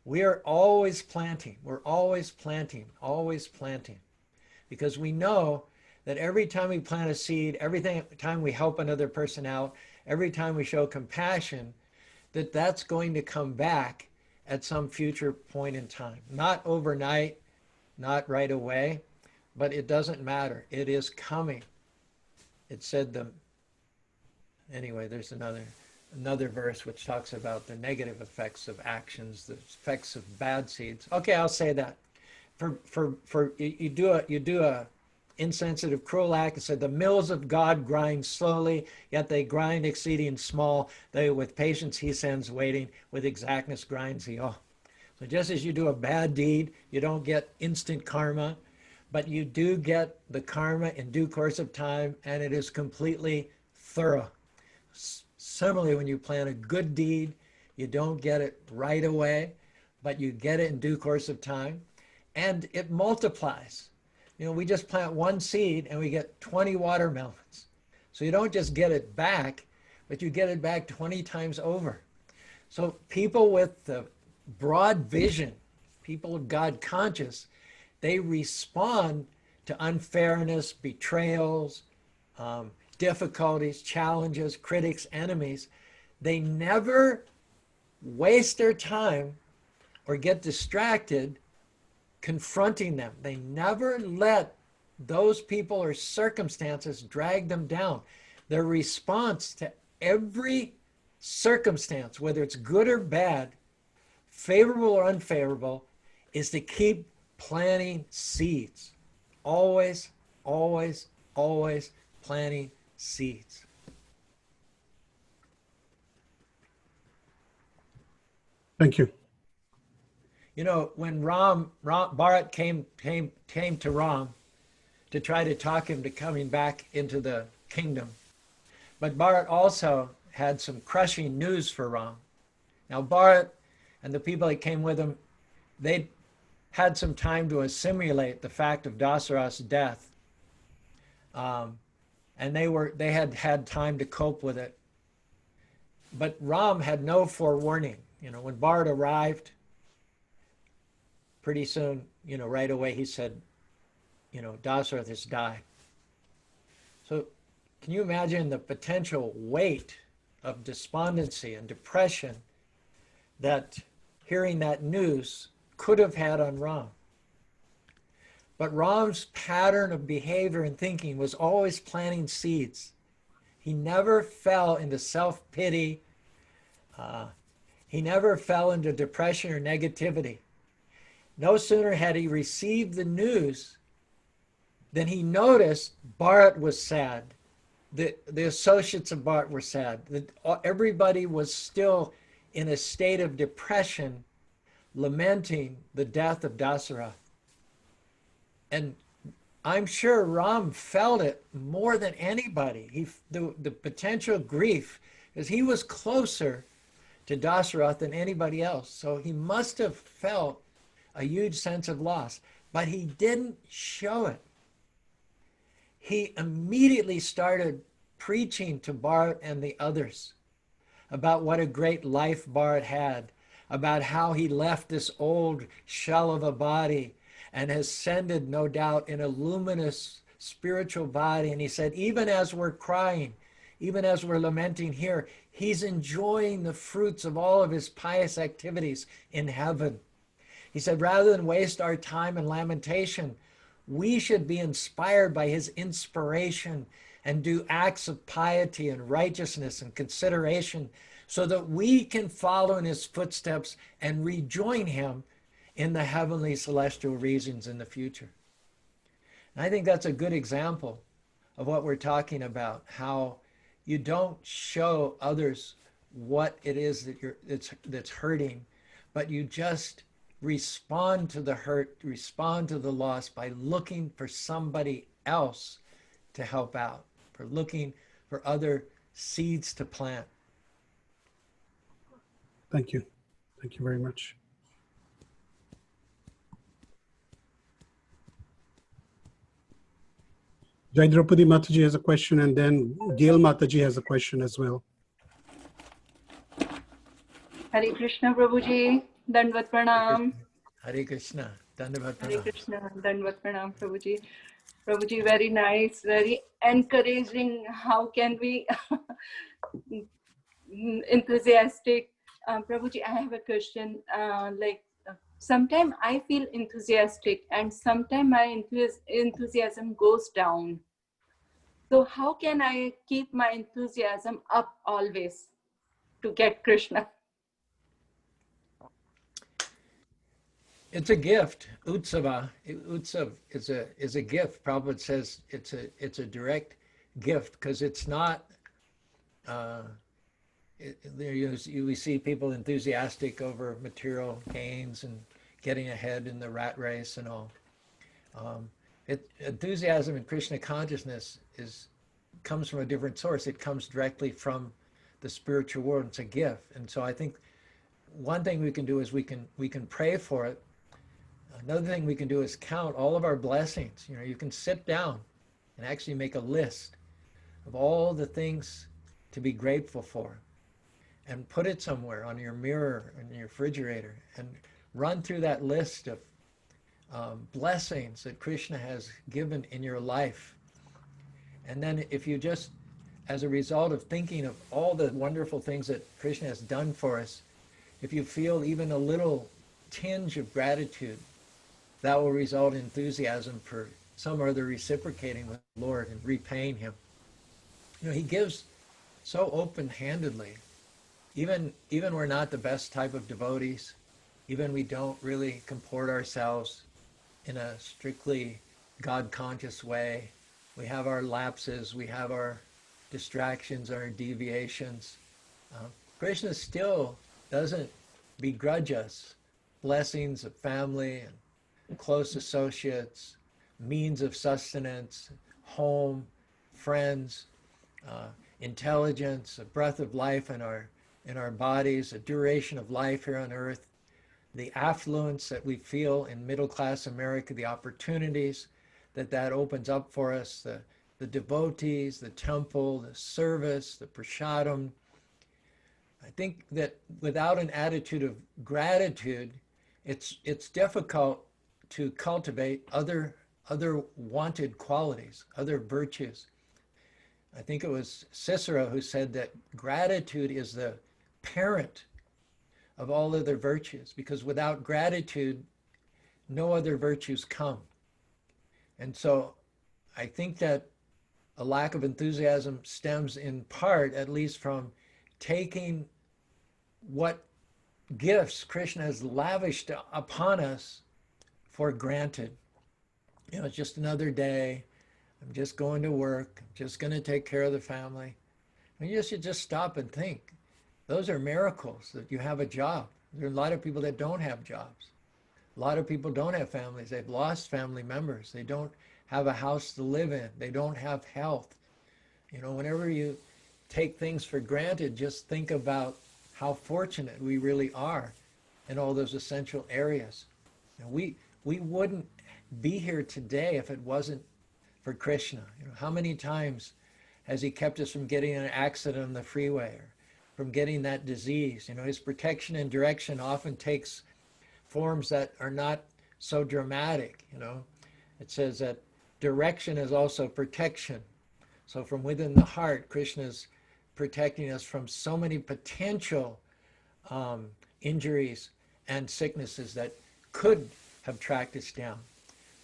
We are always planting. We're always planting, because we know that every time we plant a seed, every time we help another person out, every time we show compassion, that's going to come back at some future point in time. Not overnight, not right away, but it doesn't matter. It is coming. It said anyway, there's another verse which talks about the negative effects of actions, the effects of bad seeds. Okay, I'll say that. You do a insensitive, cruel act. It said, the mills of God grind slowly, yet they grind exceeding small. They with patience he sends waiting, with exactness grinds he all. So just as you do a bad deed, you don't get instant karma, but you do get the karma in due course of time, and it is completely thorough. Similarly, when you plant a good deed, you don't get it right away, but you get it in due course of time, and it multiplies. You know, we just plant one seed and we get 20 watermelons. So you don't just get it back, but you get it back 20 times over. So people with the broad vision, people of God conscious, they respond to unfairness, betrayals, difficulties, challenges, critics, enemies. They never waste their time or get distracted confronting them. They never let those people or circumstances drag them down. Their response to every circumstance, whether it's good or bad, favorable or unfavorable, is to keep planting seeds. Always, always, always planting seeds. Thank you. You know, when Bharat came to Ram to try to talk him to coming back into the kingdom, but Bharat also had some crushing news for Ram. Now Bharat and the people that came with him, they had some time to assimilate the fact of Dasarath's death, and they had had time to cope with it. But Ram had no forewarning. You know, when Bharat arrived, pretty soon, you know, right away he said, you know, Dasarath has died. So can you imagine the potential weight of despondency and depression that hearing that news could have had on Ram. But Ram's pattern of behavior and thinking was always planting seeds. He never fell into self-pity. He never fell into depression or negativity. No sooner had he received the news than he noticed Bharat was sad. The associates of Bharat were sad. Everybody was still in a state of depression, lamenting the death of Dasarath. And I'm sure Ram felt it more than anybody. The potential grief, because he was closer to Dasarath than anybody else. So he must have felt a huge sense of loss, but he didn't show it. He immediately started preaching to Bharat and the others about what a great life Bharat had, about how he left this old shell of a body and ascended, no doubt, in a luminous spiritual body. And he said, even as we're crying, even as we're lamenting here, he's enjoying the fruits of all of his pious activities in heaven. He said, rather than waste our time in lamentation, we should be inspired by his inspiration and do acts of piety and righteousness and consideration so that we can follow in his footsteps and rejoin him in the heavenly celestial regions in the future. And I think that's a good example of what we're talking about, how you don't show others what it is that's hurting, but you just respond to the hurt, respond to the loss by looking for somebody else to help out, for looking for other seeds to plant. Thank you. Thank you very much. Jai Draupadi Mataji has a question, and then Gail Mataji has a question as well. Hare Krishna Prabhuji, Dandvat Pranam. Hare Krishna, Dandavat Hare Pranam. Krishna, Dandvat Pranam Prabhuji. Prabhuji, very nice, very encouraging. How can we enthusiastic? Prabhuji, I have a question. Sometimes I feel enthusiastic and sometimes my enthusiasm goes down. So how can I keep my enthusiasm up always to get Krishna? It's a gift. Utsav is a gift. Prabhupada says it's a direct gift because it's not. We see people enthusiastic over material gains and getting ahead in the rat race and all. Enthusiasm in Krishna consciousness comes from a different source. It comes directly from the spiritual world. It's a gift, and so I think one thing we can do is we can pray for it. Another thing we can do is count all of our blessings. You can sit down and actually make a list of all the things to be grateful for and put it somewhere on your mirror, in your refrigerator, and run through that list of blessings that Krishna has given in your life. And then if you just, as a result of thinking of all the wonderful things that Krishna has done for us, if you feel even a little tinge of gratitude, that will result in enthusiasm for some other reciprocating with the Lord and repaying him. He gives so open-handedly. Even we're not the best type of devotees, even we don't really comport ourselves in a strictly God-conscious way. We have our lapses, we have our distractions, our deviations. Krishna still doesn't begrudge us blessings of family and close associates, means of sustenance, home, friends, intelligence, a breath of life in our bodies, a duration of life here on earth, the affluence that we feel in middle-class America, the opportunities that opens up for us, the devotees, the temple, the service, the prasadam. I think that without an attitude of gratitude, it's difficult to cultivate other wanted qualities, other virtues. I think it was Cicero who said that gratitude is the parent of all other virtues, because without gratitude, no other virtues come. And so I think that a lack of enthusiasm stems in part, at least, from taking what gifts Krishna has lavished upon us for granted. You know, it's just another day. I'm just going to work. I'm just going to take care of the family. And you should just stop and think. Those are miracles that you have a job. There are a lot of people that don't have jobs. A lot of people don't have families. They've lost family members. They don't have a house to live in. They don't have health. You know, whenever you take things for granted, just think about how fortunate we really are in all those essential areas. And we wouldn't be here today if it wasn't for Krishna. You know, how many times has he kept us from getting in an accident on the freeway or from getting that disease? You know, his protection and direction often takes forms that are not so dramatic. You know, it says that direction is also protection. So from within the heart, Krishna is protecting us from so many potential injuries and sicknesses that could have tracked us down.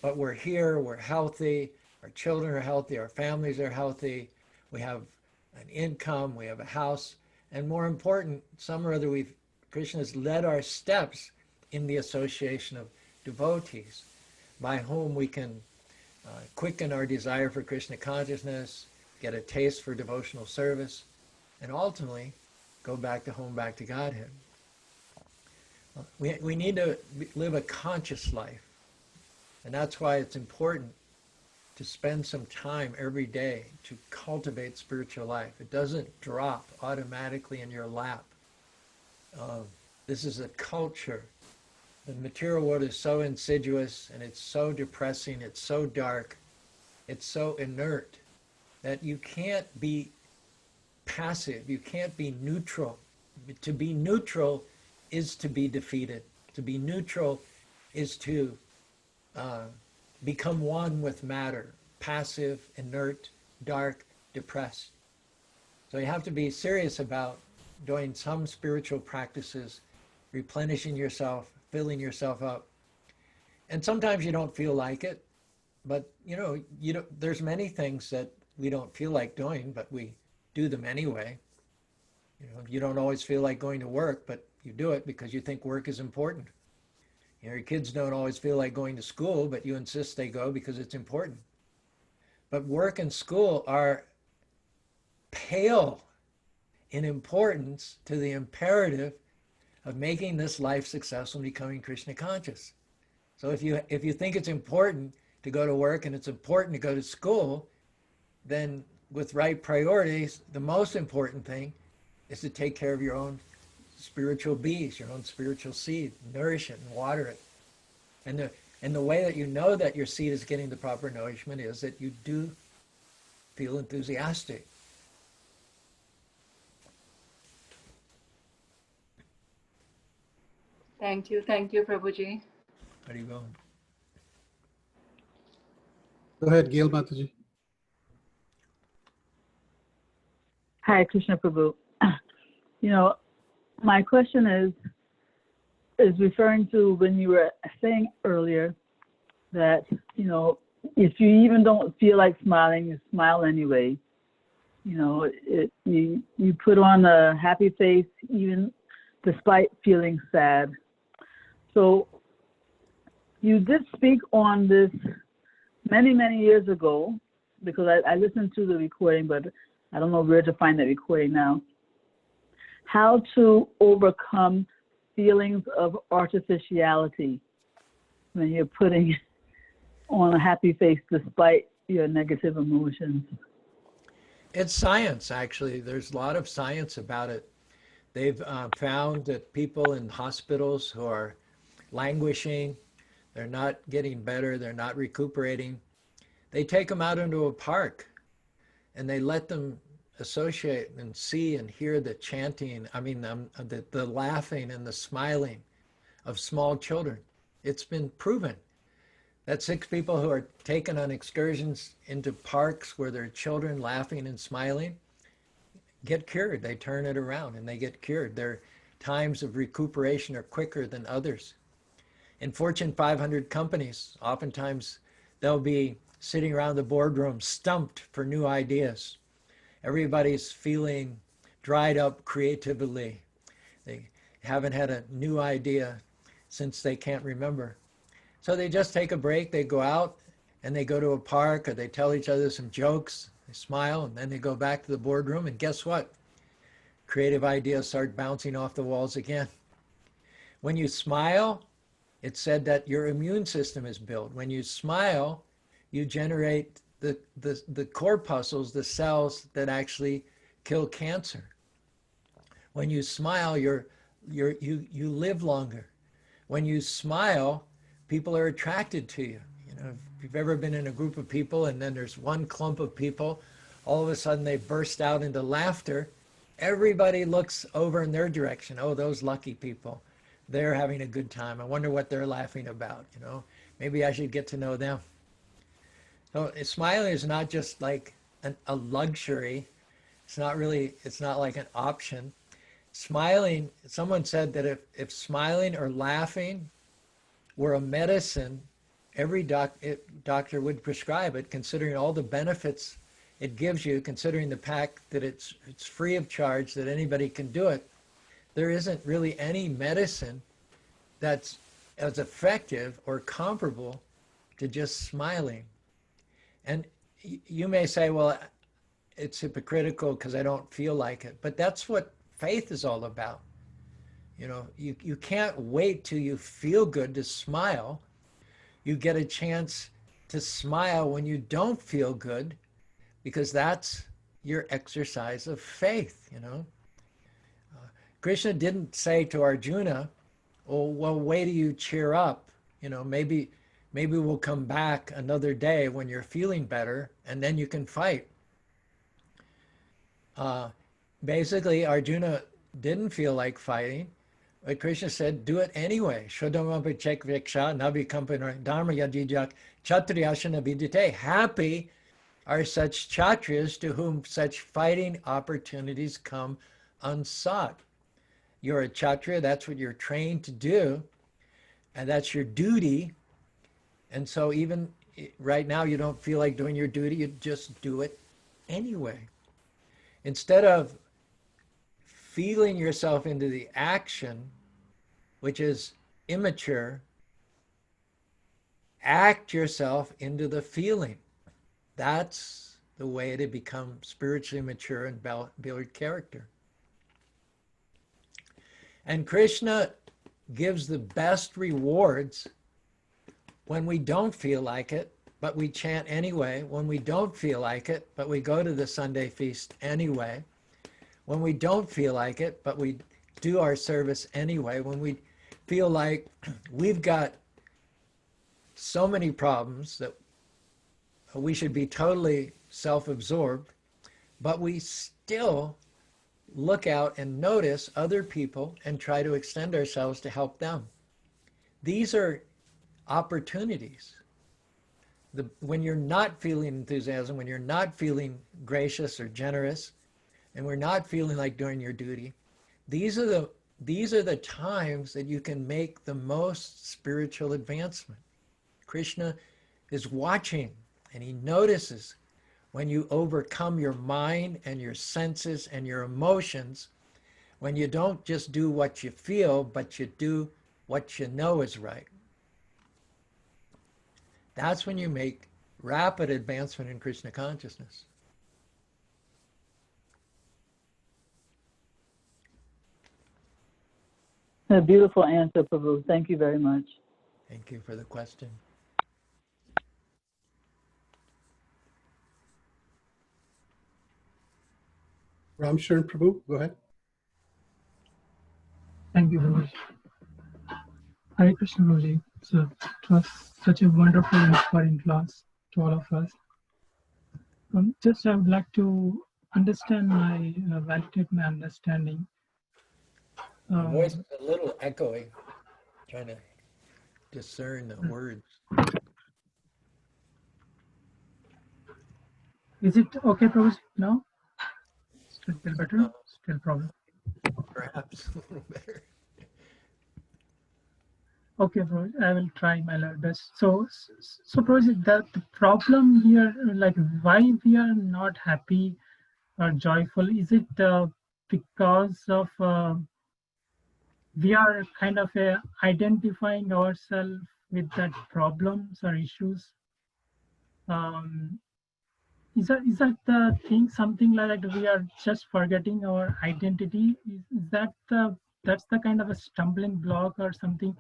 But we're here, we're healthy, our children are healthy, our families are healthy, we have an income, we have a house, and more important, some or other, Krishna has led our steps in the association of devotees, by whom we can quicken our desire for Krishna consciousness, get a taste for devotional service, and ultimately go back to home, back to Godhead. We need to live a conscious life. And that's why it's important to spend some time every day to cultivate spiritual life. It doesn't drop automatically in your lap. This is a culture. The material world is so insidious, and it's so depressing, it's so dark, it's so inert, that you can't be passive, you can't be neutral. To be neutral is to be defeated. To be neutral is to become one with matter, passive, inert, dark, depressed. So you have to be serious about doing some spiritual practices, replenishing yourself, filling yourself up. And sometimes you don't feel like it, but you know, there's many things that we don't feel like doing, but we do them anyway. You know, you don't always feel like going to work, but you do it because you think work is important. You know, your kids don't always feel like going to school, but you insist they go because it's important. But work and school are pale in importance to the imperative of making this life successful and becoming Krishna conscious. So if you think it's important to go to work and it's important to go to school, then with right priorities, the most important thing is to take care of your own spiritual bees, your own spiritual seed, nourish it and water it. And the way that you know that your seed is getting the proper nourishment is that you do feel enthusiastic. Thank you, Prabhuji. How do you go? Go ahead, Gail Mataji. Hi, Krishna Prabhu. You know, my question is referring to when you were saying earlier that, you know, if you even don't feel like smiling, you smile anyway. You know, you put on a happy face even despite feeling sad. So you did speak on this many, many years ago, because I listened to the recording, but I don't know where to find that recording now. How to overcome feelings of artificiality when you're putting on a happy face despite your negative emotions. It's science, actually. There's a lot of science about it. They've found that people in hospitals who are languishing, they're not getting better, they're not recuperating, they take them out into a park and they let them associate and see and hear the chanting, the laughing and the smiling of small children. It's been proven That's 6 people who are taken on excursions into parks where there are children laughing and smiling, get cured. They turn it around and they get cured. Their times of recuperation are quicker than others. In Fortune 500 companies, oftentimes they'll be sitting around the boardroom stumped for new ideas. Everybody's feeling dried up creatively. They haven't had a new idea since they can't remember. So they just take a break, they go out and they go to a park, or they tell each other some jokes, they smile, and then they go back to the boardroom, and guess what? Creative ideas start bouncing off the walls again. When you smile, it's said that your immune system is built. When you smile, you generate the corpuscles, the cells that actually kill cancer. When you smile, you live longer. When you smile, people are attracted to you. You know, if you've ever been in a group of people and then there's one clump of people, all of a sudden they burst out into laughter, everybody looks over in their direction. Oh, those lucky people. They're having a good time. I wonder what they're laughing about, you know. Maybe I should get to know them. So smiling is not just like a luxury. It's not like an option. Smiling, someone said that if smiling or laughing were a medicine, every doctor would prescribe it, considering all the benefits it gives you, considering the fact that it's free of charge, that anybody can do it. There isn't really any medicine that's as effective or comparable to just smiling. And you may say, well, it's hypocritical because I don't feel like it. But that's what faith is all about. You know, you can't wait till you feel good to smile. You get a chance to smile when you don't feel good, because that's your exercise of faith, you know. Krishna didn't say to Arjuna, oh, well, wait till you cheer up. You know, maybe we'll come back another day when you're feeling better, and then you can fight. Basically, Arjuna didn't feel like fighting, but Krishna said, do it anyway. Happy are such kshatriyas to whom such fighting opportunities come unsought. You're a kshatriya, that's what you're trained to do, and that's your duty. And so even right now you don't feel like doing your duty, you just do it anyway. Instead of feeling yourself into the action, which is immature, act yourself into the feeling. That's the way to become spiritually mature and build character. And Krishna gives the best rewards when we don't feel like it, but we chant anyway. When we don't feel like it, but we go to the Sunday feast anyway. When we don't feel like it, but we do our service anyway. When we feel like we've got so many problems that we should be totally self-absorbed, but we still look out and notice other people and try to extend ourselves to help them. These are opportunities. When you're not feeling enthusiasm, when you're not feeling gracious or generous, and we're not feeling like doing your duty, these are the times that you can make the most spiritual advancement. Krishna is watching, and he notices when you overcome your mind and your senses and your emotions, when you don't just do what you feel, but you do what you know is right. That's when you make rapid advancement in Krishna consciousness. A beautiful answer, Prabhu. Thank you very much. Thank you for the question. Ram Sharan Prabhu, go ahead. Thank you very much. Hare Krishna Prabhuji. So it was such a wonderful, inspiring class to all of us. Just I would like to understand validate my understanding. Your voice is a little echoey. Trying to discern the words. Is it okay, Prabhuji? No? Still better? Still problem. Perhaps a little better. Okay, bro. I will try my level best. So, Prabhuji, the problem here, like why we are not happy or joyful, is it because of we are kind of identifying ourselves with that problems or issues? Um, is that the thing? Something like that we are just forgetting our identity? Is that that's the kind of a stumbling block or something?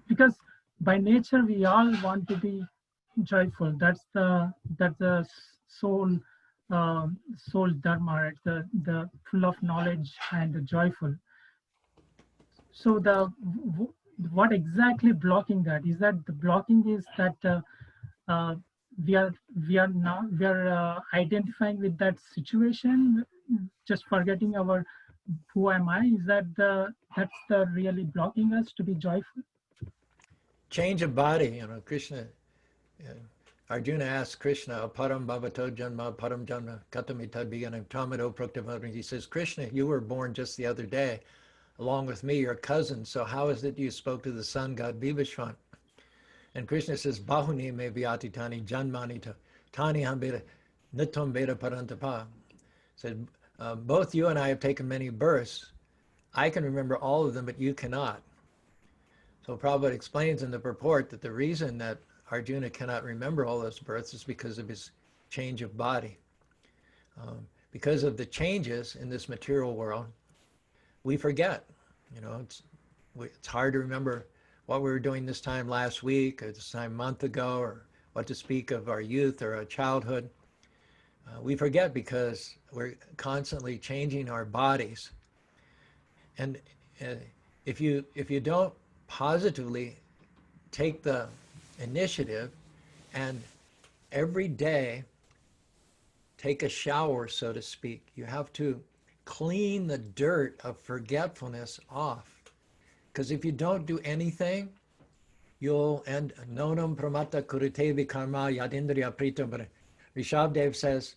Because by nature we all want to be joyful. That's the soul soul dharma, right? The full of knowledge and the joyful. So what exactly blocking that? Is that the blocking is that uh, we are not we are identifying with that situation, just forgetting our who am I? Is that that's the really blocking us to be joyful? Change of body, Krishna, Arjuna asked Krishna, Param bhavato janma, param janma, katamita biganam tamado praktavadam. He says, Krishna, you were born just the other day, along with me, your cousin. So how is it you spoke to the sun god Vivishwan? And Krishna says, Bahuni me vyati tani janmani tani ham beta nitam beta parantapa. Said, both you and I have taken many births. I can remember all of them, but you cannot. So Prabhupada explains in the purport that the reason that Arjuna cannot remember all those births is because of his change of body. Because of the changes in this material world, we forget. It's hard to remember what we were doing this time last week, or this time a month ago, or what to speak of our youth or our childhood. We forget because we're constantly changing our bodies. And if you don't positively take the initiative and every day take a shower, so to speak, you have to clean the dirt of forgetfulness off. Because if you don't do anything, you'll end nonam pramata kuritevi karma yadindriya pritam. But Rishabdev says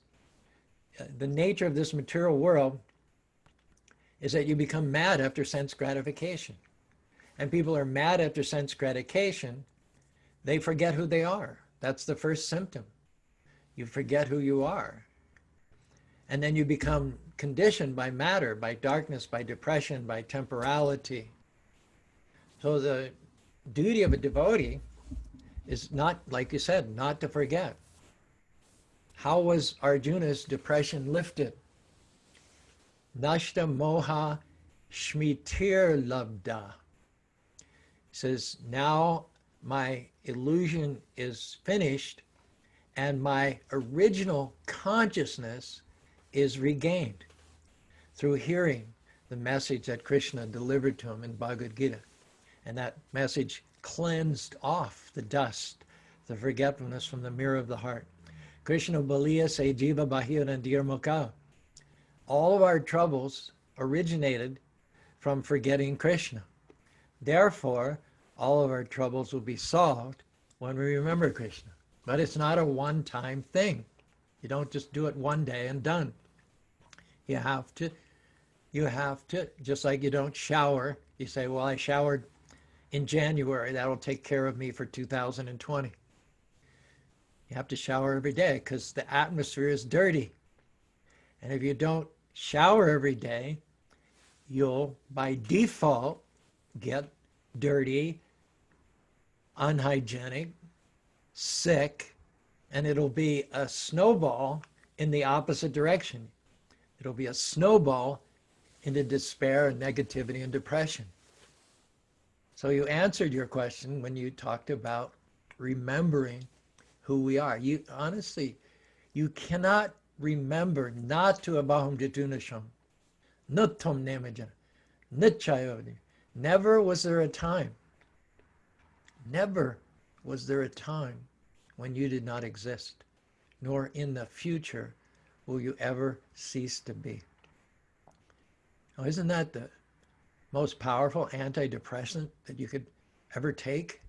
the nature of this material world is that you become mad after sense gratification. And people are mad after sense gratification. They forget who they are. That's the first symptom. You forget who you are. And then you become conditioned by matter, by darkness, by depression, by temporality. So the duty of a devotee is not, like you said, not to forget. How was Arjuna's depression lifted? Nashta moha shmitir labda. He says, now my illusion is finished and my original consciousness is regained through hearing the message that Krishna delivered to him in Bhagavad Gita. And that message cleansed off the dust, the forgetfulness from the mirror of the heart. Krishna baliya se jiva bahira dirmukha. All of our troubles originated from forgetting Krishna. Therefore, all of our troubles will be solved when we remember Krishna. But it's not a one-time thing. You don't just do it one day and done. You have to, just like you don't shower. You say, well, I showered in January. That'll take care of me for 2020. You have to shower every day because the atmosphere is dirty. And if you don't shower every day, you'll, by default, get dirty, unhygienic, sick, and it'll be a snowball in the opposite direction. It'll be a snowball into despair and negativity and depression. So you answered your question when you talked about remembering who we are. You honestly, you cannot remember not to abaham jatunasham, nuttam nemajan, nitchayodi. Never was there a time, never was there a time when you did not exist, nor in the future will you ever cease to be. Now, isn't that the most powerful antidepressant that you could ever take?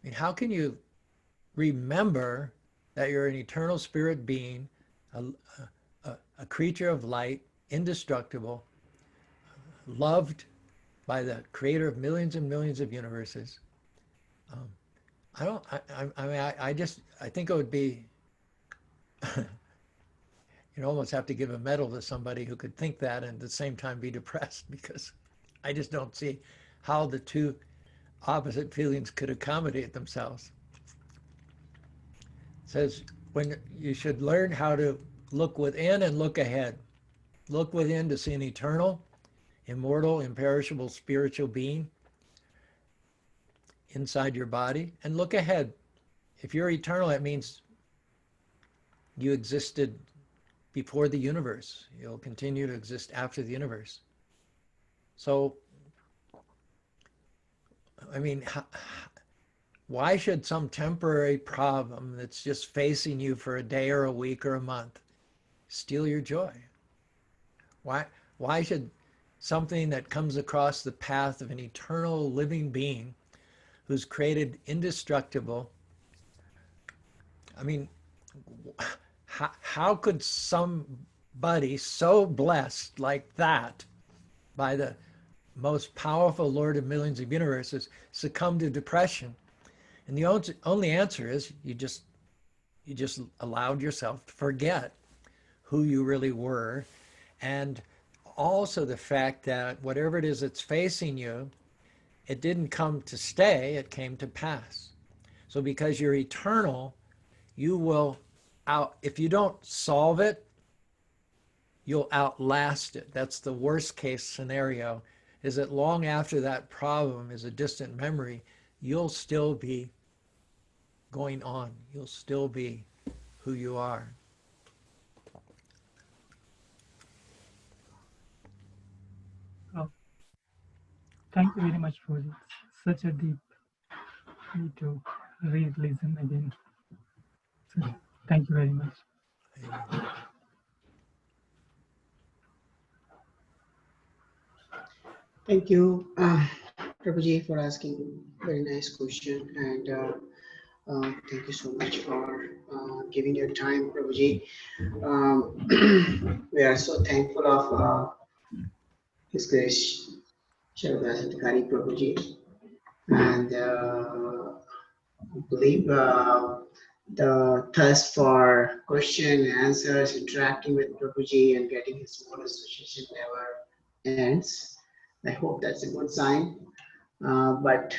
I mean, how can you remember that you're an eternal spirit being, a creature of light, indestructible, loved by the creator of millions and millions of universes. I think it would be, you'd almost have to give a medal to somebody who could think that and at the same time be depressed, because I just don't see how the two opposite feelings could accommodate themselves. It says when you should learn how to look within and look ahead. Look within to see an eternal, immortal, imperishable spiritual being inside your body, and look ahead. If you're eternal, that means you existed before the universe. You'll continue to exist after the universe. So, I mean, why should some temporary problem that's just facing you for a day or a week or a month steal your joy? Why should something that comes across the path of an eternal living being who's created indestructible, I mean, how could somebody so blessed like that by the most powerful Lord of millions of universes succumb to depression? And the only answer is you just allowed yourself to forget who you really were, and also the fact that whatever it is that's facing you, it didn't come to stay, it came to pass. So because you're eternal, you will if you don't solve it, you'll outlast it. That's the worst case scenario, is that long after that problem is a distant memory, you'll still be going on. You'll still be who you are. Oh, thank you very much for such a deep need to re-listen again. So, thank you very much. Thank you, Prabhuji, for asking very nice question, and thank you so much for giving your time, Prabhuji. We are so thankful of His Grace Sharvasattakari Prabhuji, and I believe the thirst for question and answers, interacting with Prabhuji and getting his moral association never ends. I hope that's a good sign. But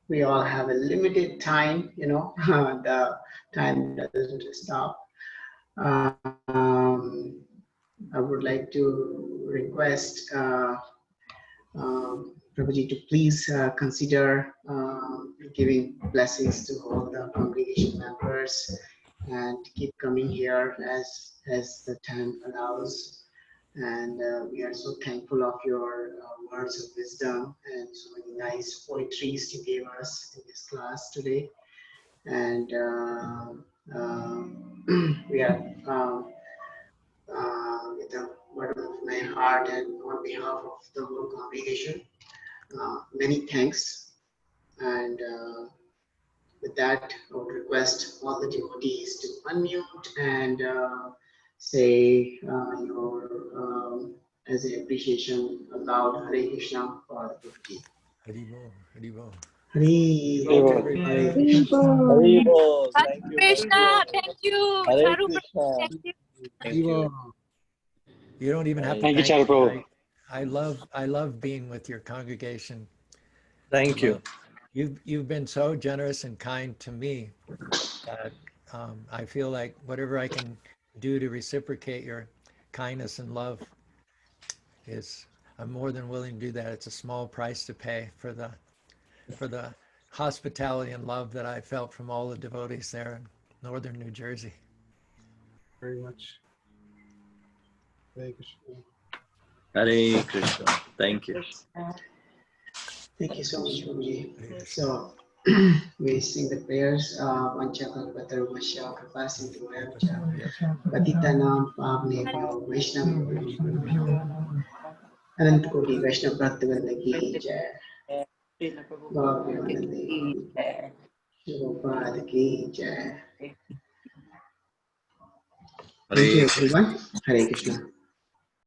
we all have a limited time, the time doesn't stop. I would like to request Prabhuji to please consider giving blessings to all the congregation members and keep coming here as the time allows. And we are so thankful of your words of wisdom and so many nice poetries you gave us in this class today. And we are with the bottom of my heart and on behalf of the whole congregation, many thanks. And with that, I would request all the devotees to unmute and say your as an appreciation aloud Hare Krishna for the devotee. Hari Bol, Hari Bol. Hare Hare Krishna. Hari Bol. Hare Thank you. Krishna, thank you. Hare Caru, Krishna. thank you. Thank you. You don't even have to Thank you, thank Charu me. Prabhu. I love being with your congregation. Thank you. You've been so generous and kind to me that I feel like whatever I can do to reciprocate your kindness and love I'm more than willing to do that. It's a small price to pay for the hospitality and love that I felt from all the devotees there in northern New Jersey. Very much. Hare Krishna. Hare Krishna. Thank you. Thank you so much, Prabhuji. So we sing the prayers. Vanchakalpatarvasya Kripasindhuvayamcha Patitanam Pavnebhyo Vaishnavabhyo Anant Koti Vaishnav Bhaktivinoda Ki Jai Bhaktivinoda Ki Jai Prabhupada Ki Jai Thank you, Hare Krishna. everyone. Hare Krishna.